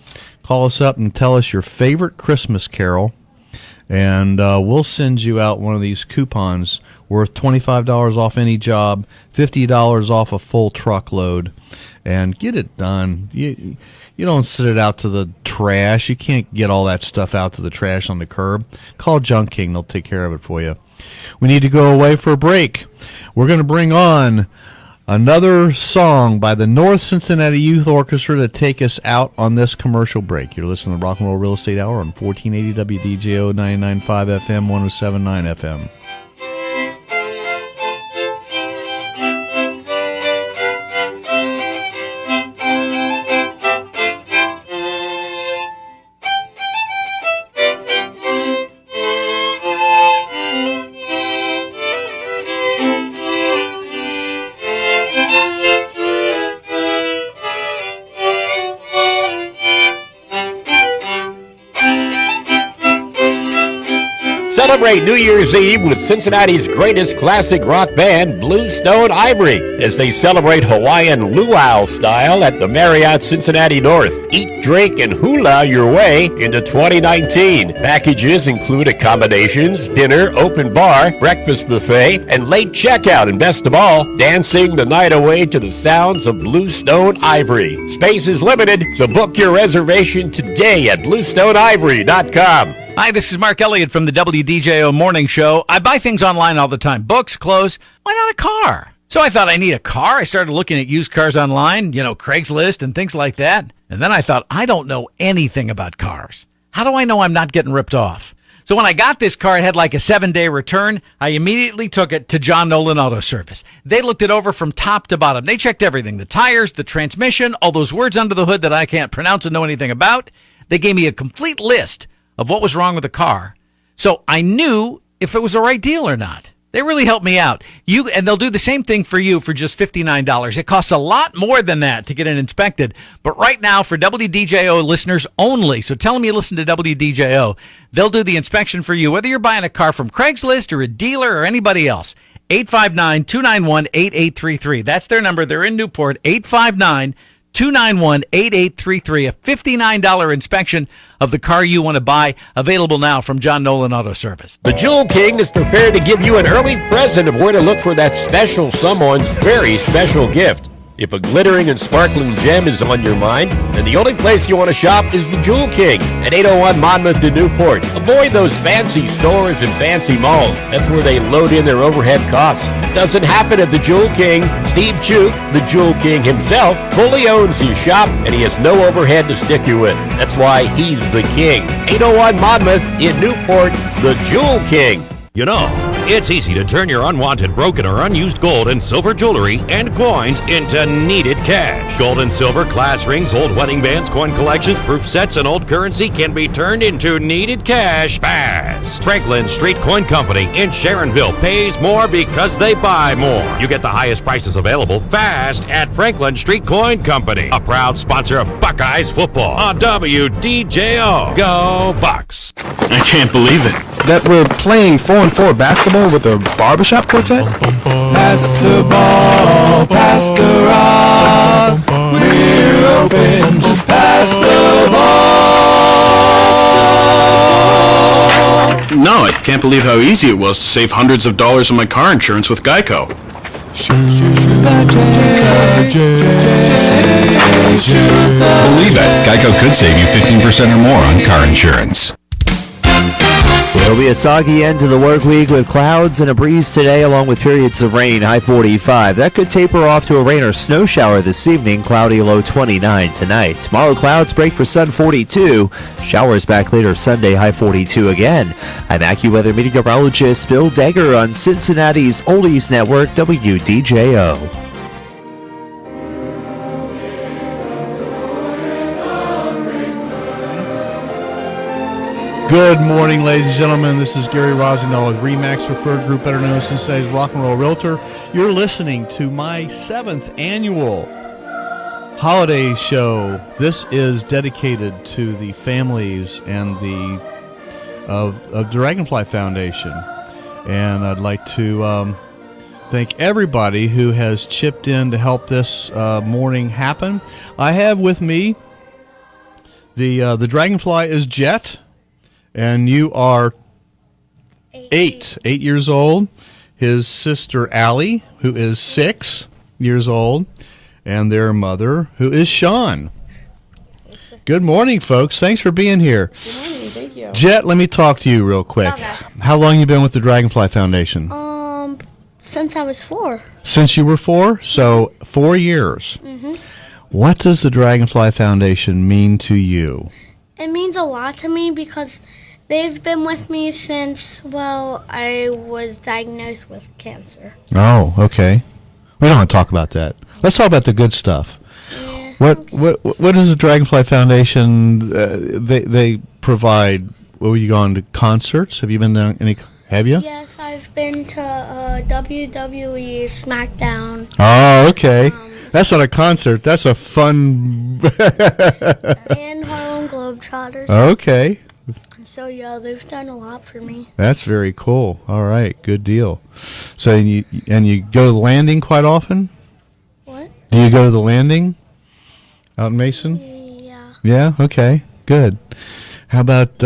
S3: Call us up and tell us your favorite Christmas carol, and we'll send you out one of these coupons worth $25 off any job, $50 off a full truckload, and get it done. You don't sit it out to the trash. You can't get all that stuff out to the trash on the curb. Call Junk King. They'll take care of it for you. We need to go away for a break. We're going to bring on another song by the North Cincinnati Youth Orchestra to take us out on this commercial break. You're listening to Rock and Roll Real Estate Hour on 1480 WDJO 99.5 FM, 107.9 FM.
S14: Celebrate New Year's Eve with Cincinnati's greatest classic rock band, Bluestone Ivory, as they celebrate Hawaiian luau style at the Marriott Cincinnati North. Eat, drink, and hula your way into 2019. Packages include accommodations, dinner, open bar, breakfast buffet, and late checkout, and best of all, dancing the night away to the sounds of Bluestone Ivory. Space is limited, so book your reservation today at bluestoneivory.com.
S1: Hi, this is Mark Elliott from the WDJO Morning Show. I buy things online all the time. Books, clothes. Why not a car? So I thought I need a car. I started looking at used cars online, Craigslist and things like that. And then I thought, I don't know anything about cars. How do I know I'm not getting ripped off? So when I got this car, it had like a 7-day return. I immediately took it to John Nolan Auto Service. They looked it over from top to bottom. They checked everything, the tires, the transmission, all those words under the hood that I can't pronounce and know anything about. They gave me a complete list of what was wrong with the car, so I knew if it was the right deal or not. They really helped me out. And they'll do the same thing for you for just $59. It costs a lot more than that to get it inspected, but right now for WDJO listeners only, so tell them you listen to WDJO, they'll do the inspection for you, whether you're buying a car from Craigslist or a dealer or anybody else. 859-291-8833. That's their number. They're in Newport. 859-291-8833, a $59 inspection of the car you want to buy, available now from John Nolan Auto Service.
S14: The Jewel King is prepared to give you an early present of where to look for that special someone's very special gift. If a glittering and sparkling gem is on your mind, then the only place you want to shop is the Jewel King at 801 Monmouth in Newport. Avoid those fancy stores and fancy malls. That's where they load in their overhead costs. Doesn't happen at the Jewel King. Steve Chuk, the Jewel King himself, fully owns his shop, and he has no overhead to stick you with. That's why he's the king. 801 Monmouth in Newport, the Jewel King.
S4: You know, it's easy to turn your unwanted, broken, or unused gold and silver jewelry and coins into needed cash. Gold and silver, class rings, old wedding bands, coin collections, proof sets, and old currency can be turned into needed cash fast. Franklin Street Coin Company in Sharonville pays more because they buy more. You get the highest prices available fast at Franklin Street Coin Company, a proud sponsor of Buckeyes football on WDJO. Go Bucks!
S5: I can't believe it. That we're playing 4-on-4 basketball with a barbershop quartet? Pass the ball, pass the rock. We're open, just pass the ball. No, I can't believe how easy it was to save hundreds of dollars on my car insurance with Geico.
S13: Believe it, Geico could save you 15% or more on car insurance.
S12: It'll be a soggy end to the work week with clouds and a breeze today, along with periods of rain, high 45. That could taper off to a rain or snow shower this evening, cloudy, low 29 tonight. Tomorrow, clouds break for sun, 42. Showers back later Sunday, high 42 again. I'm AccuWeather meteorologist Bill Degger on Cincinnati's Oldies Network, WDJO.
S3: Good morning, ladies and gentlemen. This is Gary Rossignol with Remax Preferred Group, better known as Cincinnati's Rock and Roll Realtor. You're listening to my 7th annual holiday show. This is dedicated to the families and the of Dragonfly Foundation, and I'd like to thank everybody who has chipped in to help this morning happen. I have with me the Dragonfly is Jet. And you are 8 years old. His sister Allie, who is 6 years old, and their mother, who is Sean. Good morning, folks. Thanks for being here.
S2: Good morning. Thank you.
S3: Jet, let me talk to you real quick.
S2: Okay.
S3: How long you been with the Dragonfly Foundation?
S2: Since I was 4.
S3: Since you were 4? So 4 years.
S2: Mhm.
S3: What does the Dragonfly Foundation mean to you?
S2: It means a lot to me because they've been with me since, well, I was diagnosed with cancer.
S3: Oh, okay. We don't want to talk about that. Let's talk about the good stuff.
S2: Yeah,
S3: What does the Dragonfly Foundation? They provide. Well, you gone to concerts? Have you been to any? Have you?
S2: Yes, I've been to WWE SmackDown.
S3: Oh, okay. That's not a concert. That's a fun.
S2: And Harlem Globetrotters.
S3: Okay.
S2: So, yeah, they've done a lot for me.
S3: That's very cool. All right, good deal. So you go to the landing quite often?
S2: What?
S3: Do you go to the landing out in Mason?
S2: Yeah.
S3: Yeah. Okay. Good. How about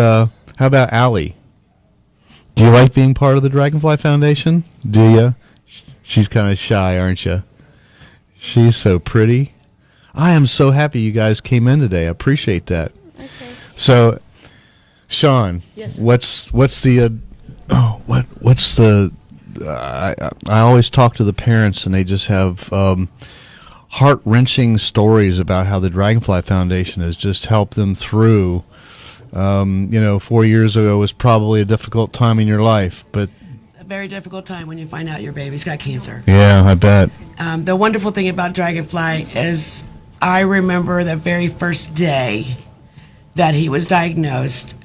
S3: Allie? Do you like being part of the Dragonfly Foundation? Do you? She's kind of shy, aren't you? She's so pretty. I am so happy you guys came in today. I appreciate that. Okay. So, Sean,
S6: Yes, sir.
S3: what's the I always talk to the parents and they just have heart-wrenching stories about how the Dragonfly Foundation has just helped them through. 4 years ago was probably a difficult time in your life, but
S6: A very difficult time when you find out your baby's got cancer.
S3: yeah, I bet.
S6: The wonderful thing about Dragonfly is I remember the very first day that he was diagnosed.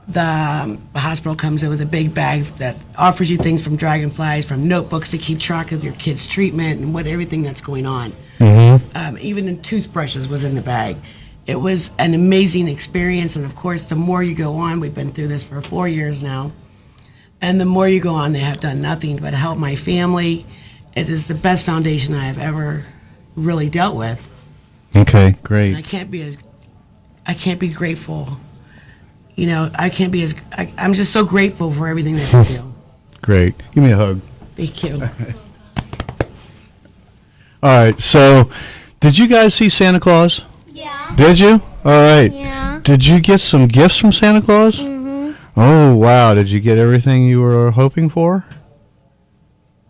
S6: The hospital comes in with a big bag that offers you things from Dragonflies, from notebooks to keep track of your kid's treatment and everything that's going on. Even in toothbrushes was in the bag. It was an amazing experience, and of course, the more you go on, we've been through this for 4 years now, and the more you go on, they have done nothing but help my family. It is the best foundation I have ever really dealt with.
S3: Okay, great.
S6: And I can't be grateful. I'm just so grateful for everything that they do.
S3: Great. Give me a hug.
S6: Thank you.
S3: All right, so did you guys see Santa Claus?
S2: Yeah.
S3: Did you? All right.
S2: Yeah.
S3: Did you get some gifts from Santa Claus?
S2: Mm-hmm.
S3: Oh, wow. Did you get everything you were hoping for?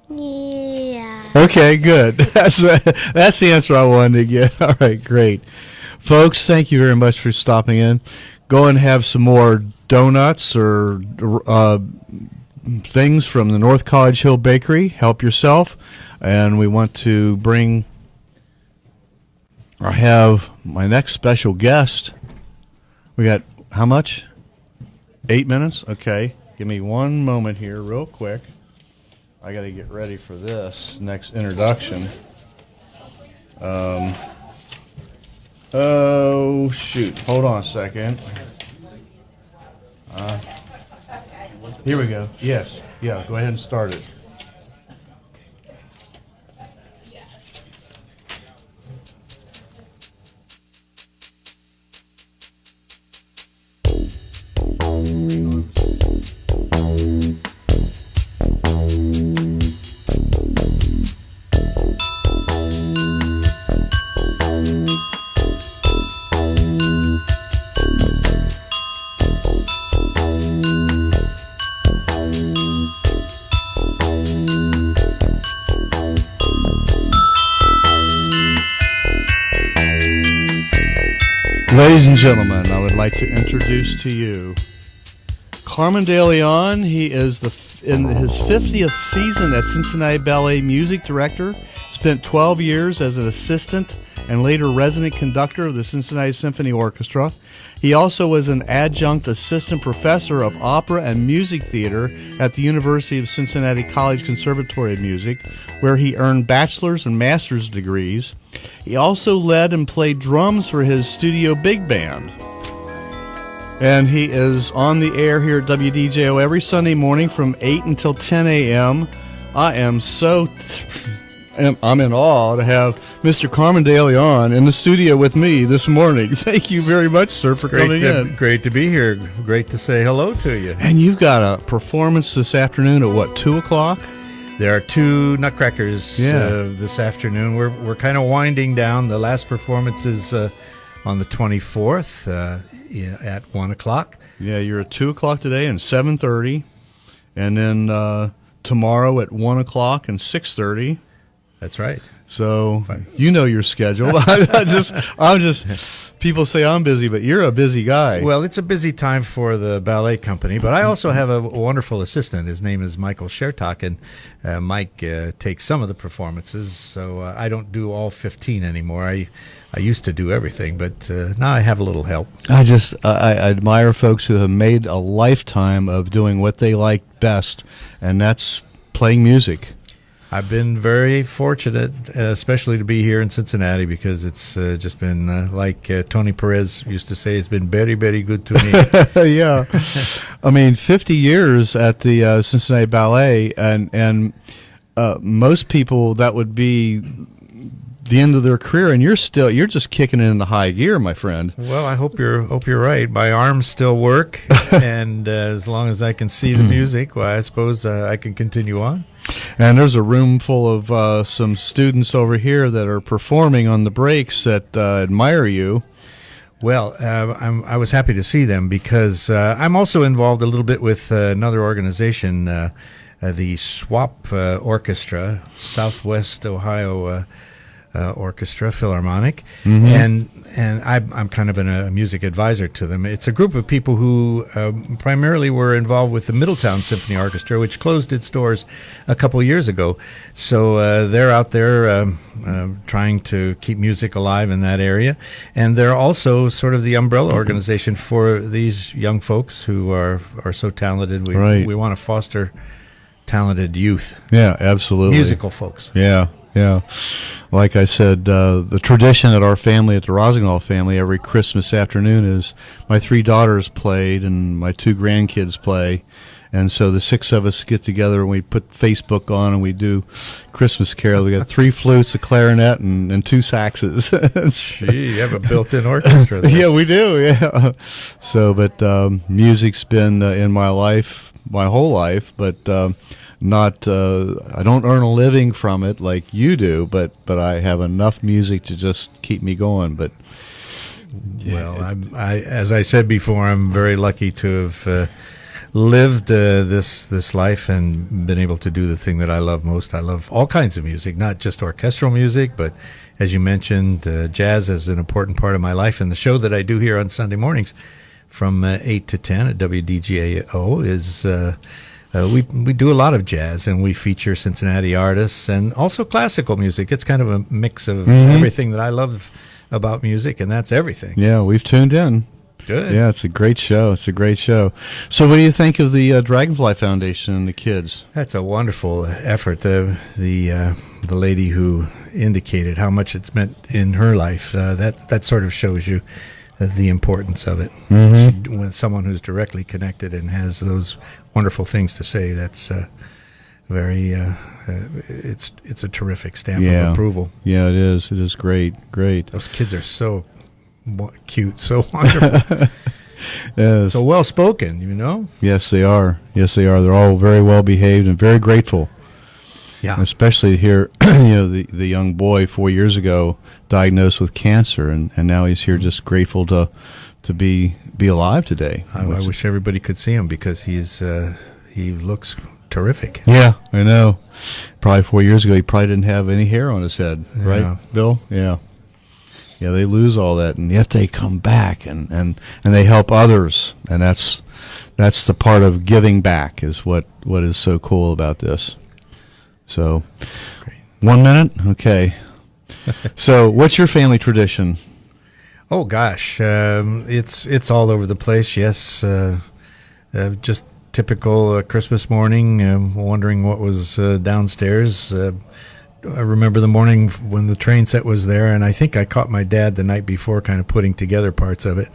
S2: Yeah.
S3: Okay, good. That's the answer I wanted to get. All right, great. Folks, thank you very much for stopping in. Go and have some more donuts or things from the North College Hill Bakery. Help yourself. And we want to have my next special guest. We got how much? 8 minutes? Okay. Give me one moment here real quick. I got to get ready for this next introduction. Oh, shoot. Hold on a second. Here we go. Yes. Yeah, go ahead and start it. Ladies and gentlemen, I would like to introduce to you Carmen Deleone. He is in his 50th season as Cincinnati Ballet music director. Spent 12 years as an assistant and later resident conductor of the Cincinnati Symphony Orchestra. He also was an adjunct assistant professor of opera and music theater at the University of Cincinnati College Conservatory of Music, where he earned bachelor's and master's degrees. He also led and played drums for his studio big band. And he is on the air here at WDJO every Sunday morning from 8 until 10 a.m. I am so I'm in awe to have Mr. Carmen Deleone in the studio with me this morning. Thank you very much, sir, for coming in.
S8: Great to be here. Great to say hello to you.
S3: And you've got a performance this afternoon at what, 2 o'clock?
S8: There are 2 Nutcrackers this afternoon. We're kind of winding down. The last performance is on the 24th at 1 o'clock.
S3: Yeah, you're at 2 o'clock today and 7:30. And then tomorrow at 1 o'clock and 6:30.
S8: That's right.
S3: So you know your schedule. I'm just. People say I'm busy, but you're a busy guy.
S8: Well, it's a busy time for the ballet company, but I also have a wonderful assistant. His name is Michael Shertock, and Mike takes some of the performances. So I don't do all 15 anymore. I used to do everything, but now I have a little help.
S3: I admire folks who have made a lifetime of doing what they like best, and that's playing music.
S8: I've been very fortunate, especially to be here in Cincinnati, because it's just been, like Tony Perez used to say, it's been very, very good to me.
S3: Yeah. I mean, 50 years at the Cincinnati Ballet, and most people, that would be the end of their career, and you're just kicking it into high gear, my friend.
S8: Well, I hope you're right. My arms still work, and as long as I can see the music, well, I suppose I can continue on.
S3: And there's a room full of some students over here that are performing on the breaks that admire you.
S8: Well, I was happy to see them because I'm also involved a little bit with another organization, the SWAP Orchestra, Southwest Ohio Orchestra Philharmonic, and I'm kind of a music advisor to them. It's a group of people who primarily were involved with the Middletown Symphony Orchestra, which closed its doors a couple years ago. So they're out there trying to keep music alive in that area, and they're also sort of the umbrella organization for these young folks who are so talented. We want to foster talented youth.
S3: Yeah, absolutely.
S8: Musical folks.
S3: Yeah. Yeah. Like I said, the tradition at our family, at the Rossignol family, every Christmas afternoon is my 3 daughters played and my 2 grandkids play. And so the 6 of us get together and we put Facebook on and we do Christmas carols. We got 3 flutes, a clarinet, and 2 saxes.
S8: Gee, you have a built-in orchestra there.
S3: Yeah, we do, yeah. So, but music's been in my life, my whole life, but not I don't earn a living from it like you do, but I have enough music to just keep me going. But
S8: well, I as I said before, I'm very lucky to have lived this life and been able to do the thing that I love most. I love all kinds of music, not just orchestral music, but as you mentioned, jazz is an important part of my life. And the show that I do here on Sunday mornings from 8 to 10 at WDJO is we do a lot of jazz, and we feature Cincinnati artists and also classical music. It's kind of a mix of everything that I love about music, and that's everything.
S3: Yeah, we've tuned in.
S8: Good.
S3: Yeah, it's a great show. It's a great show. So what do you think of the Dragonfly Foundation and the kids?
S8: That's a wonderful effort. The lady who indicated how much it's meant in her life, that sort of shows you the importance of it. When someone who's directly connected and has those wonderful things to say, that's very it's a terrific stamp of approval.
S3: Yeah, it is. It is great.
S8: Those kids are so cute, so wonderful.
S3: Yes.
S8: So well spoken, you know.
S3: Yes, they are. They're all very well behaved and very grateful.
S8: Yeah.
S3: Especially here, the young boy 4 years ago diagnosed with cancer, and now he's here just grateful to be alive today.
S8: I wish everybody could see him because he looks terrific.
S3: Yeah, I know. Probably 4 years ago, he probably didn't have any hair on his head, right, Bill? Yeah. Yeah, they lose all that, and yet they come back and they help others, and that's the part of giving back is what is so cool about this. So, 1 minute, okay. So, what's your family tradition?
S8: Oh gosh, it's all over the place. Yes, just typical Christmas morning. Wondering what was downstairs. I remember the morning when the train set was there, and I think I caught my dad the night before, kind of putting together parts of it.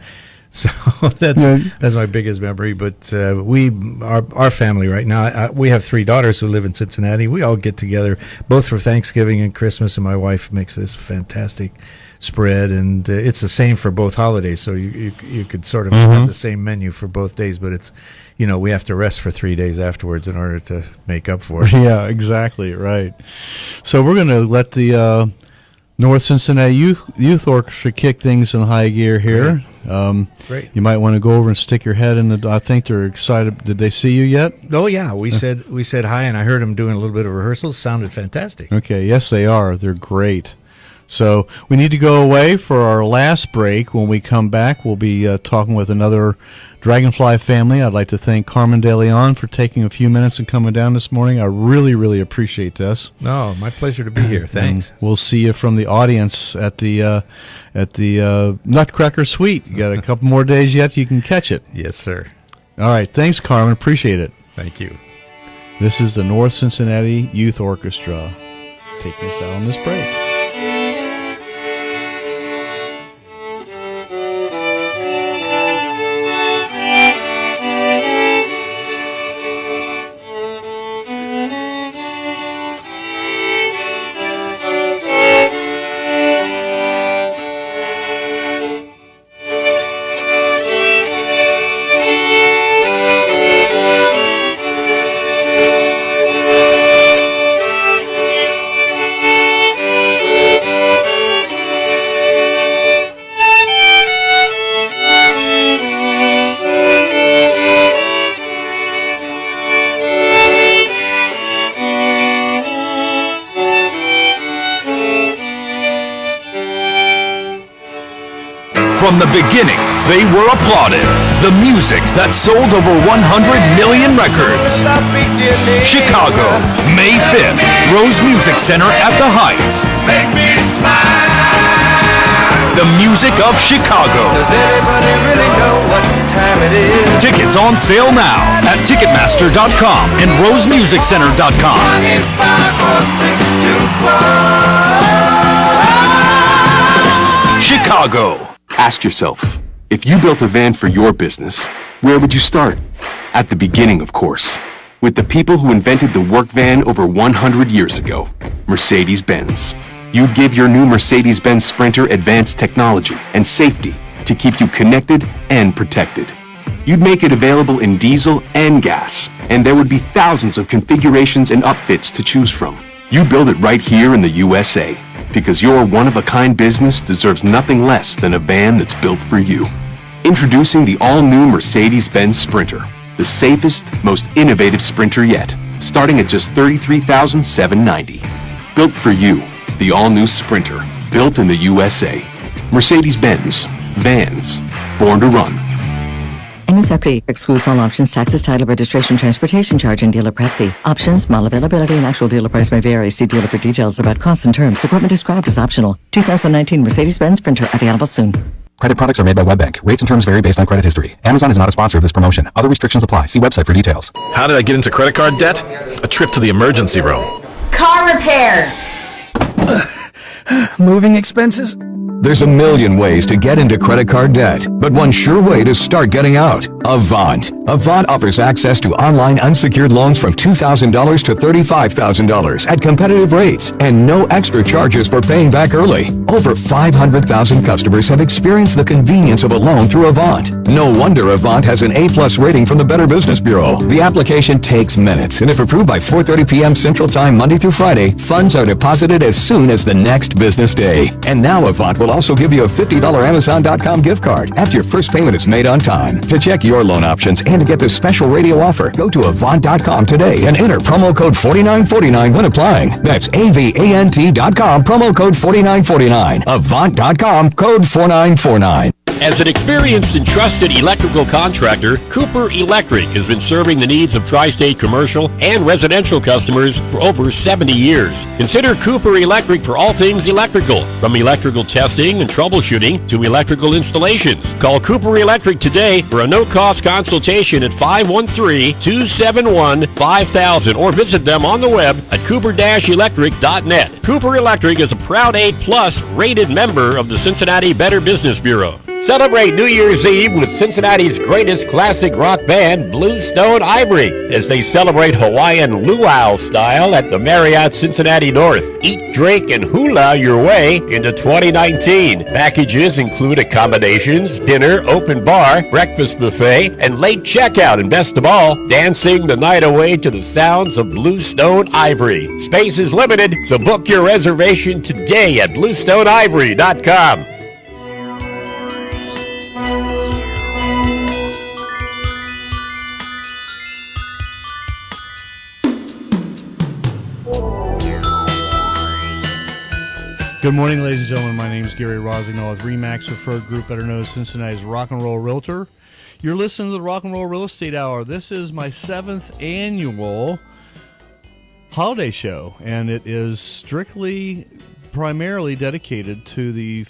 S8: So that's my biggest memory. But our family right now, we have 3 daughters who live in Cincinnati. We all get together both for Thanksgiving and Christmas, and my wife makes this fantastic spread, and it's the same for both holidays. So you could sort of have the same menu for both days, but it's, we have to rest for 3 days afterwards in order to make up for it.
S3: Yeah, exactly, right. So we're going to let the North Cincinnati Youth Orchestra kick things in high gear here.
S8: Great.
S3: You might want to go over and stick your head in the. I think they're excited. Did they see you yet?
S8: Oh yeah, we said hi, and I heard them doing a little bit of rehearsals. Sounded fantastic.
S3: Okay, yes they are. They're great. So we need to go away for our last break. When we come back, we'll be talking with another Dragonfly family. I'd like to thank Carmen Deleone for taking a few minutes and coming down this morning. I really, really appreciate this.
S8: No, my pleasure to be here. Thanks.
S3: And we'll see you from the audience at the Nutcracker Suite. You got a couple more days yet. You can catch it.
S8: Yes, sir.
S3: All right. Thanks, Carmen. Appreciate it.
S8: Thank you.
S3: This is the North Cincinnati Youth Orchestra taking us out on this break.
S10: From the beginning, they were applauded. The music that sold over 100 million records. Chicago, May 5th, Rose Music Center at the Heights. Make me smile. The music of Chicago. Does anybody really know what time it is? Tickets on sale now at Ticketmaster.com and RoseMusicCenter.com. 1-800-624. Chicago.
S11: Ask yourself, if you built a van for your business, where would you start? At the beginning, of course, with the people who invented the work van over 100 years ago, Mercedes-Benz. You'd give your new Mercedes-Benz Sprinter advanced technology and safety to keep you connected and protected. You'd make it available in diesel and gas, and there would be thousands of configurations and upfits to choose from. You build it right here in the USA, because your one-of-a-kind business deserves nothing less than a van that's built for you. Introducing the all-new Mercedes-Benz Sprinter, the safest, most innovative Sprinter yet, starting at just $33,790. Built for you, the all-new Sprinter, built in the USA. Mercedes-Benz, vans, born to run.
S15: MSRP excludes all options, taxes, title, registration, transportation charge, and dealer prep fee. Options, model availability, and actual dealer price may vary. See dealer for details about costs and terms. Equipment described as optional. 2019 Mercedes-Benz Sprinter available soon.
S24: Credit products are made by WebBank. Rates and terms vary based on credit history. Amazon is not a sponsor of this promotion. Other restrictions apply. See website for details.
S10: How did I get into credit card debt? A trip to the emergency room.
S25: Car repairs.
S26: Moving expenses.
S27: There's a million ways to get into credit card debt, but one sure way to start getting out. Avant. Avant offers access to online unsecured loans from $2,000 to $35,000 at competitive rates and no extra charges for paying back early. Over 500,000 customers have experienced the convenience of a loan through Avant. No wonder Avant has an A+ rating from the Better Business Bureau. The application takes minutes, and if approved by 4:30 p.m. Central Time Monday through Friday, funds are deposited as soon as the next business day. And now Avant will also give you a $50 Amazon.com gift card after your first payment is made on time. To check your loan options and to get this special radio offer, go to Avant.com today and enter promo code 4949 when applying. That's AVANT.com, promo code 4949. Avant.com, code 4949.
S14: As an experienced and trusted electrical contractor, Cooper Electric has been serving the needs of tri-state commercial and residential customers for over 70 years. Consider Cooper Electric for all things electrical, from electrical testing and troubleshooting to electrical installations. Call Cooper Electric today for a no-cost consultation at 513-271-5000 or visit them on the web at cooper-electric.net. Cooper Electric is a proud A+ rated member of the Cincinnati Better Business Bureau. Celebrate New Year's Eve with Cincinnati's greatest classic rock band, Bluestone Ivory, as they celebrate Hawaiian luau style at the Marriott Cincinnati North. Eat, drink, and hula your way into 2019. Packages include accommodations, dinner, open bar, breakfast buffet, and late checkout, and best of all, dancing the night away to the sounds of Bluestone Ivory. Space is limited, so book your reservation today at bluestoneivory.com.
S3: Good morning, ladies and gentlemen. My name is Gary Rossignol with Remax Preferred Group, better known as Cincinnati's Rock and Roll Realtor. You're listening to the Rock and Roll Real Estate Hour. This is my 7th annual holiday show, and it is primarily dedicated to the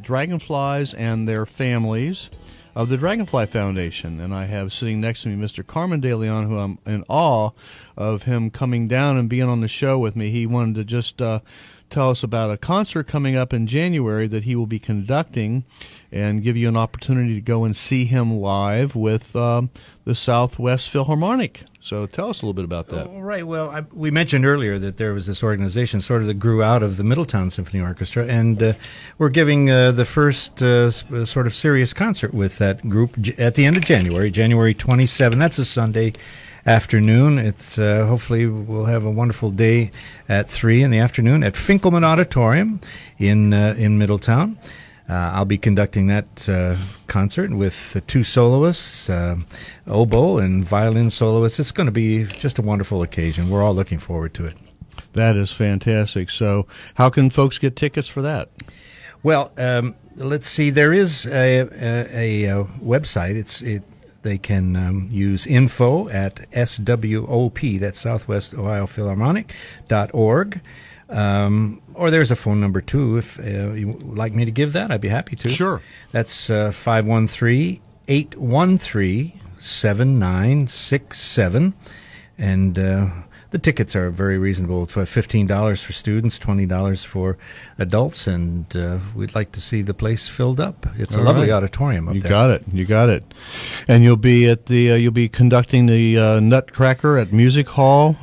S3: Dragonflies and their families of the Dragonfly Foundation. And I have sitting next to me Mr. Carmen Deleone, who I'm in awe of him coming down and being on the show with me. He wanted to just tell us about a concert coming up in January that he will be conducting and give you an opportunity to go and see him live with the Southwest Philharmonic. So tell us a little bit about that.
S8: All right. Well, we mentioned earlier that there was this organization sort of that grew out of the Middletown Symphony Orchestra, and we're giving the first sort of serious concert with that group at the end of January 27. That's a Sunday afternoon. It's hopefully we'll have a wonderful day at 3 in the afternoon at Finkelman Auditorium in Middletown. I'll be conducting that concert with the 2 soloists, oboe and violin soloists. It's going to be just a wonderful occasion. We're all looking forward to it.
S3: That is fantastic. So how can folks get tickets for that?
S8: Well, let's see. There is a website. They can use info at SWOP, that's Southwest Ohio Philharmonic.org. Or there's a phone number, too, if you would like me to give that. I'd be happy to.
S3: Sure.
S8: That's 513-813-7967. And the tickets are very reasonable. For $15 for students, $20 for adults, and we'd like to see the place filled up. It's a lovely auditorium up there.
S3: You got it. And you'll be at you'll be conducting the Nutcracker at Music Hall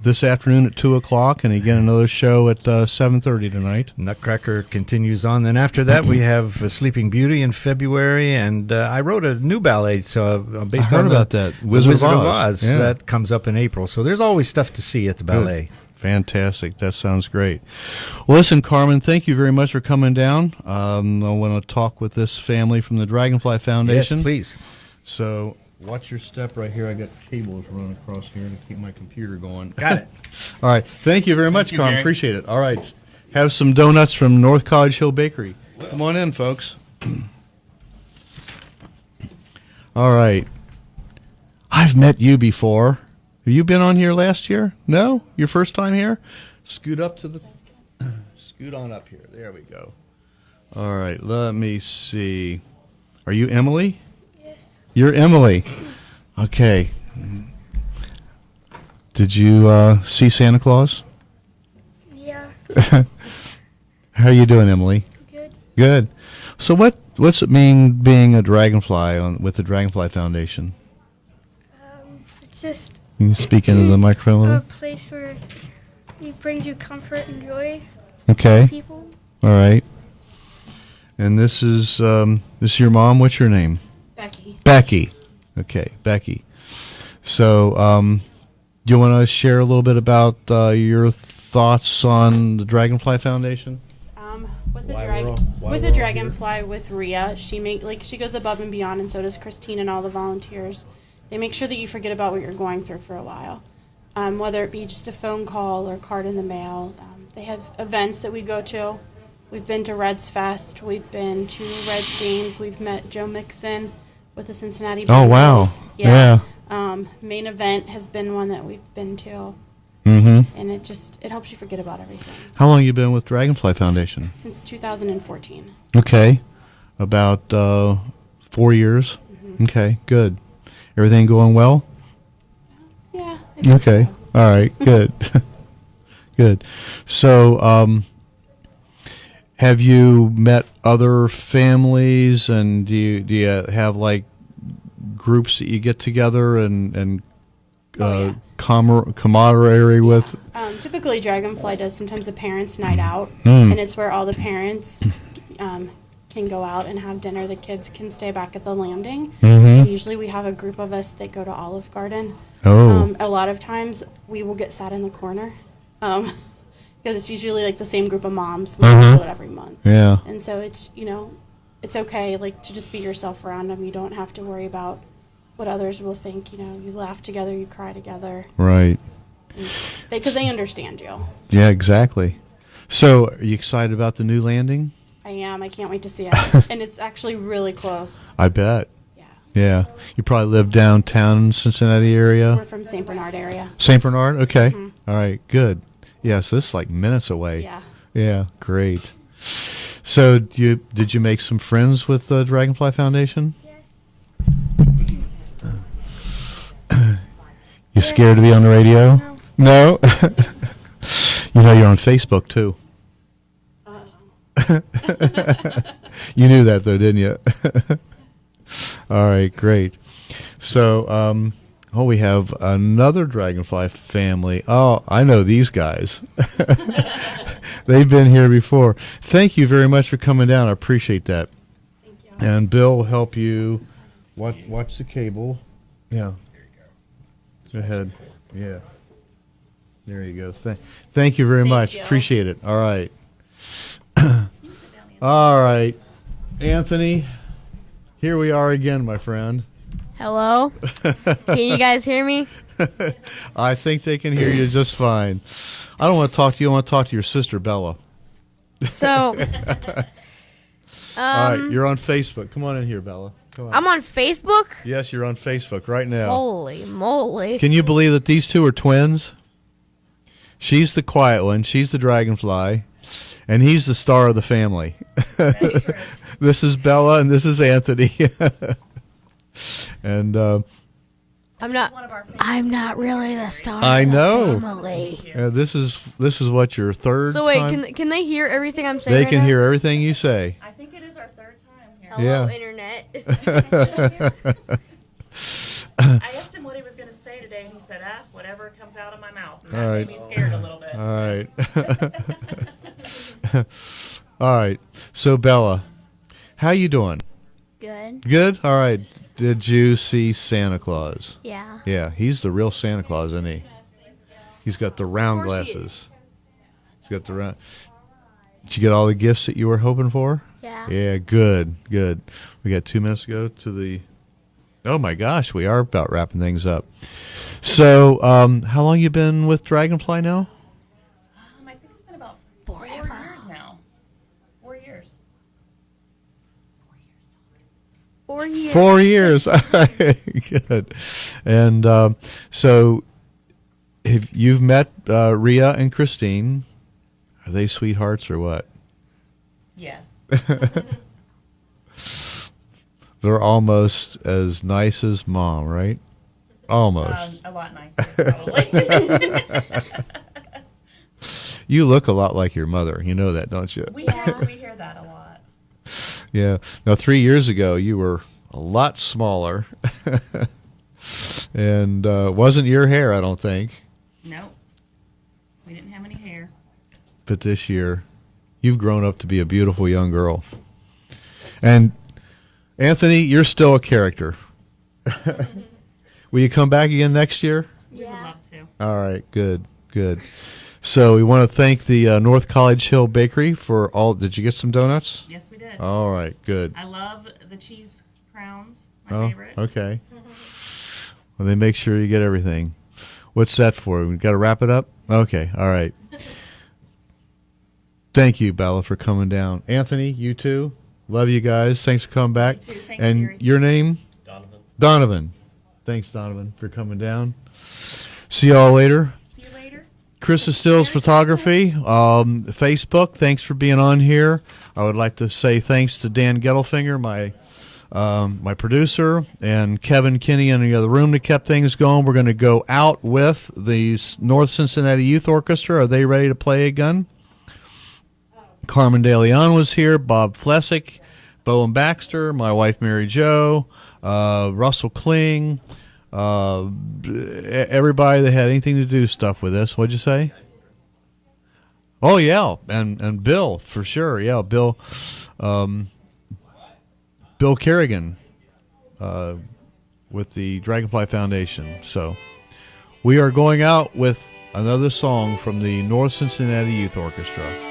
S3: this afternoon at 2:00, and again another show at 7:30 tonight.
S8: Nutcracker continues on. Then after that, we have Sleeping Beauty in February, and I wrote a new ballet based on
S3: that
S8: Wizard of Oz. Yeah. That comes up in April. So there's always stuff to see at the ballet.
S3: Good. Fantastic. That sounds great. Well, listen, Carmen, thank you very much for coming down. I want to talk with this family from the Dragonfly Foundation.
S8: Yes, please.
S3: So watch your step right here. I got cables running across here to keep my computer going.
S8: Got it.
S3: All right. Thank you very much, Carmen. Appreciate it. All right. Have some donuts from North College Hill Bakery. Come on in, folks. All right. I've met you before. Have you been on here last year? No? Your first time here? Scoot on up here. There we go. All right, let me see. Are you Emily?
S2: Yes.
S3: You're Emily. Okay. Did you see Santa Claus?
S2: Yeah.
S3: How are you doing, Emily?
S2: Good.
S3: Good. So what's it mean being a Dragonfly with the Dragonfly Foundation?
S2: It's just
S3: Can you speak into the microphone a
S2: a
S3: little?
S2: place where it brings you comfort and joy.
S3: Okay.
S2: To people.
S3: All right. And this is your mom. What's your name?
S2: Becky.
S3: Becky. Okay, Becky. So, do you want to share a little bit about your thoughts on the Dragonfly Foundation?
S7: With the Dragonfly, with Rhea, she goes above and beyond, and so does Christine and all the volunteers. They make sure that you forget about what you're going through for a while, whether it be just a phone call or a card in the mail. They have events that we go to. We've been to Reds Fest. We've been to Reds games. We've met Joe Mixon with the Cincinnati Bengals.
S3: Oh, wow. Yeah.
S7: Main event has been one that we've been to.
S3: Mm-hmm.
S7: And it helps you forget about everything.
S3: How long have you been with Dragonfly Foundation?
S7: Since 2014.
S3: Okay. About 4 years? Mm-hmm. Okay, good. Everything going well?
S7: Yeah.
S3: Okay.
S7: So.
S3: All right, good. Good. So, Have you met other families, and do you have like groups that you get together and camaraderie with?
S7: Typically, Dragonfly does sometimes a parents' night out,
S3: Mm.
S7: and it's where all the parents can go out and have dinner. The kids can stay back at the landing.
S3: Mhm.
S7: Usually, we have a group of us that go to Olive Garden.
S3: Oh.
S7: A lot of times, we will get sat in the corner. Because it's usually like the same group of moms. We do it every month.
S3: Yeah.
S7: And so it's, it's okay, like, to just be yourself around them. You don't have to worry about what others will think. You laugh together, you cry together.
S3: Right.
S7: Because they understand you.
S3: Yeah, exactly. So, are you excited about the new landing?
S7: I am. I can't wait to see it. And it's actually really close.
S3: I bet. Yeah. You probably live downtown Cincinnati area?
S7: We're from St. Bernard area.
S3: St. Bernard? Okay.
S7: Mhm.
S3: All right, good. Yeah, so this is like minutes away.
S7: Yeah.
S3: Yeah, great. So, did you make some friends with the Dragonfly Foundation? You scared to be on the radio? No? You're on Facebook too. You knew that though, didn't you? All right, great. So, we have another Dragonfly family. Oh, I know these guys. They've been here before. Thank you very much for coming down. I appreciate that. Thank you. And Bill will help you watch the cable. Yeah. Go ahead. Yeah. There you go. Thank you very much.
S7: you.
S3: Appreciate it. All right. All right. Anthony, here we are again, my friend.
S9: Hello? Can you guys hear me?
S3: I think they can hear you just fine. I don't want to talk to you. I want to talk to your sister, Bella.
S9: So,
S3: All right, you're on Facebook. Come on in here, Bella. Come on.
S9: I'm on Facebook?
S3: Yes, you're on Facebook right now.
S9: Holy moly.
S3: Can you believe that these two are twins? She's the quiet one. She's the Dragonfly. And he's the star of the family. This is Bella, and this is Anthony. And
S9: I'm not really the star
S3: I
S9: of the
S3: know.
S9: family.
S3: This is what your third.
S9: So wait,
S3: time?
S9: can they hear everything I'm saying?
S3: They
S9: right
S3: can
S9: now?
S3: hear everything you say.
S16: I think it is our third time here.
S9: Hello,
S3: Yeah.
S9: internet.
S16: I asked him what he was going to say today, and he said, whatever comes out of my mouth. And that
S3: All
S16: made
S3: right.
S16: me scared a little bit.
S3: All right. All right. So Bella, how you doing?
S9: Good.
S3: Good? All right. Did you see Santa Claus?
S9: Yeah.
S3: Yeah, he's the real Santa Claus, isn't he? He's got the round
S9: Of course he
S3: glasses. He's got the round. Did you get all the gifts that you were hoping for?
S9: Yeah.
S3: Yeah, good. We got 2 minutes to go to the... Oh, my gosh, we are about wrapping things up. So, how long you been with Dragonfly now?
S16: I think it's been about 4 years now. 4 years.
S9: 4 years.
S3: 4 years. All right, good. And so, if you've met Rhea and Christine, are they sweethearts or what?
S16: Yes.
S3: They're almost as nice as Mom, right? Almost.
S16: A lot nicer, probably.
S3: You look a lot like your mother. You know that, don't you?
S16: We hear that a lot.
S3: Yeah. Now, 3 years ago, you were a lot smaller. And wasn't your hair, I don't think.
S16: No. We didn't have any hair.
S3: But this year, you've grown up to be a beautiful young girl. And, Anthony, you're still a character. Will you come back again next year?
S16: We would love to.
S3: All right, good. So we want to thank the North College Hill Bakery for all. Did you get some donuts?
S16: Yes, we did.
S3: All right, good.
S16: I love the cheese crowns. My favorite.
S3: Okay. Well, then make sure you get everything. What's that for? We got to wrap it up? Okay, all right. Thank you, Bella, for coming down. Anthony, you too. Love you guys. Thanks for coming back.
S16: You too. Thanks,
S3: and
S16: Gary.
S3: your name? Donovan. Thanks, Donovan, for coming down. See y'all later.
S16: See you later.
S3: Chris Stills Photography, Facebook. Thanks for being on here. I would like to say thanks to Dan Gettlefinger, my producer, and Kevin Kinney in the other room that kept things going. We're going to go out with the North Cincinnati Youth Orchestra. Are they ready to play again? Carmen Deleone was here, Bob Flessick, Bowen Baxter, my wife Mary Jo, Russell Kling, everybody that had anything to do stuff with this. What'd you say? Oh yeah, and Bill for sure. Yeah, Bill Kerrigan with the Dragonfly Foundation. So we are going out with another song from the North Cincinnati Youth Orchestra.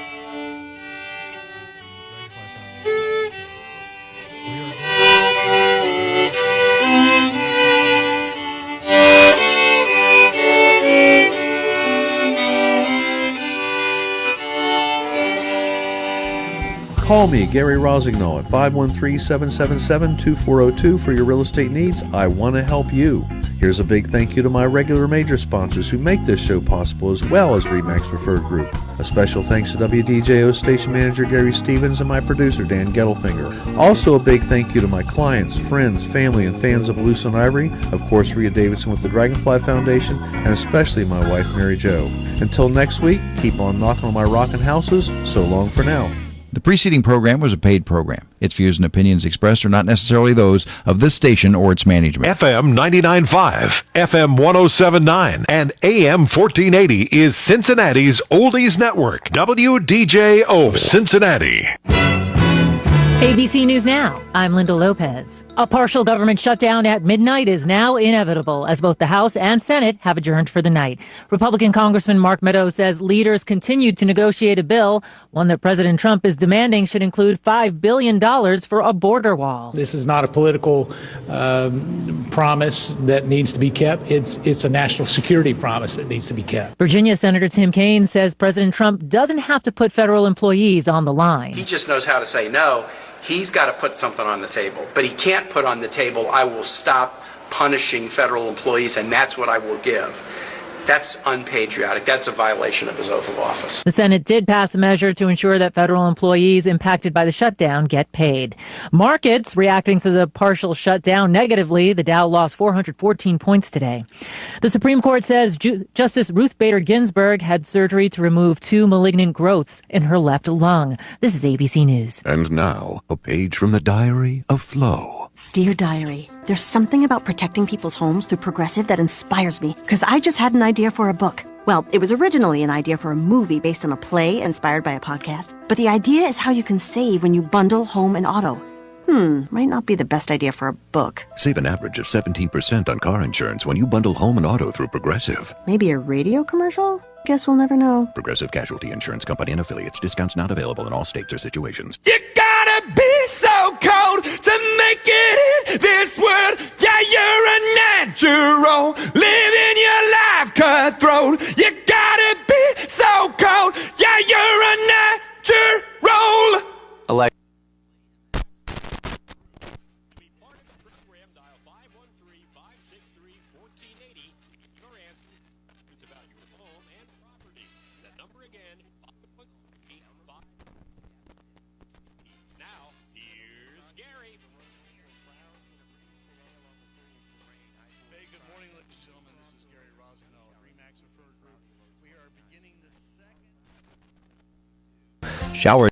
S18: Call me, Gary Rossignol, at 513-777-2402 for your real estate needs. I want to help you. Here's a big thank you to my regular major sponsors who make this show possible, as well as RE/MAX Preferred Group. A special thanks to WDJO station manager Gary Stevens and my producer Dan Gettlefinger. Also a big thank you to my clients, friends, family, and fans of Loose on Ivory, of course Rhea Davidson with the Dragonfly Foundation, and especially my wife Mary Jo. Until next week, keep on knocking on my rockin' houses. So long for now.
S13: The preceding program was a paid program. Its views and opinions expressed are not necessarily those of this station or its management.
S10: FM 99.5, FM 107.9, and AM 1480 is Cincinnati's oldies network, WDJO of Cincinnati.
S19: ABC News Now, I'm Linda Lopez. A partial government shutdown at midnight is now inevitable as both the House and Senate have adjourned for the night. Republican Congressman Mark Meadows says leaders continued to negotiate a bill, one that President Trump is demanding should include $5 billion for a border wall.
S20: This is not a political promise that needs to be kept. It's a national security promise that needs to be kept.
S19: Virginia Senator Tim Kaine says President Trump doesn't have to put federal employees on the line.
S21: He just knows how to say no. He's got to put something on the table, but he can't put on the table, I will stop punishing federal employees and that's what I will give. That's unpatriotic. That's a violation of his oath of office.
S19: The Senate did pass a measure to ensure that federal employees impacted by the shutdown get paid. Markets reacting to the partial shutdown negatively. The Dow lost 414 points today. The Supreme Court says Justice Ruth Bader Ginsburg had surgery to remove 2 malignant growths in her left lung. This is ABC News.
S22: And now, a page from the diary of Flo.
S25: Dear Diary, there's something about protecting people's homes through Progressive that inspires me, because I just had an idea for a book. Well, it was originally an idea for a movie based on a play inspired by a podcast, but the idea is how you can save when you bundle home and auto. Might not be the best idea for a book.
S22: Save an average of 17% on car insurance when you bundle home and auto through Progressive.
S25: Maybe a radio commercial? Guess we'll never know.
S22: Progressive Casualty Insurance Company and affiliates. Discounts not available in all states or situations.
S26: You gotta be so cold to make it in this world. Yeah, you're a natural, living your life cutthroat. You gotta be so cold. Yeah, you're a natural.
S21: Alexa.
S12: Shower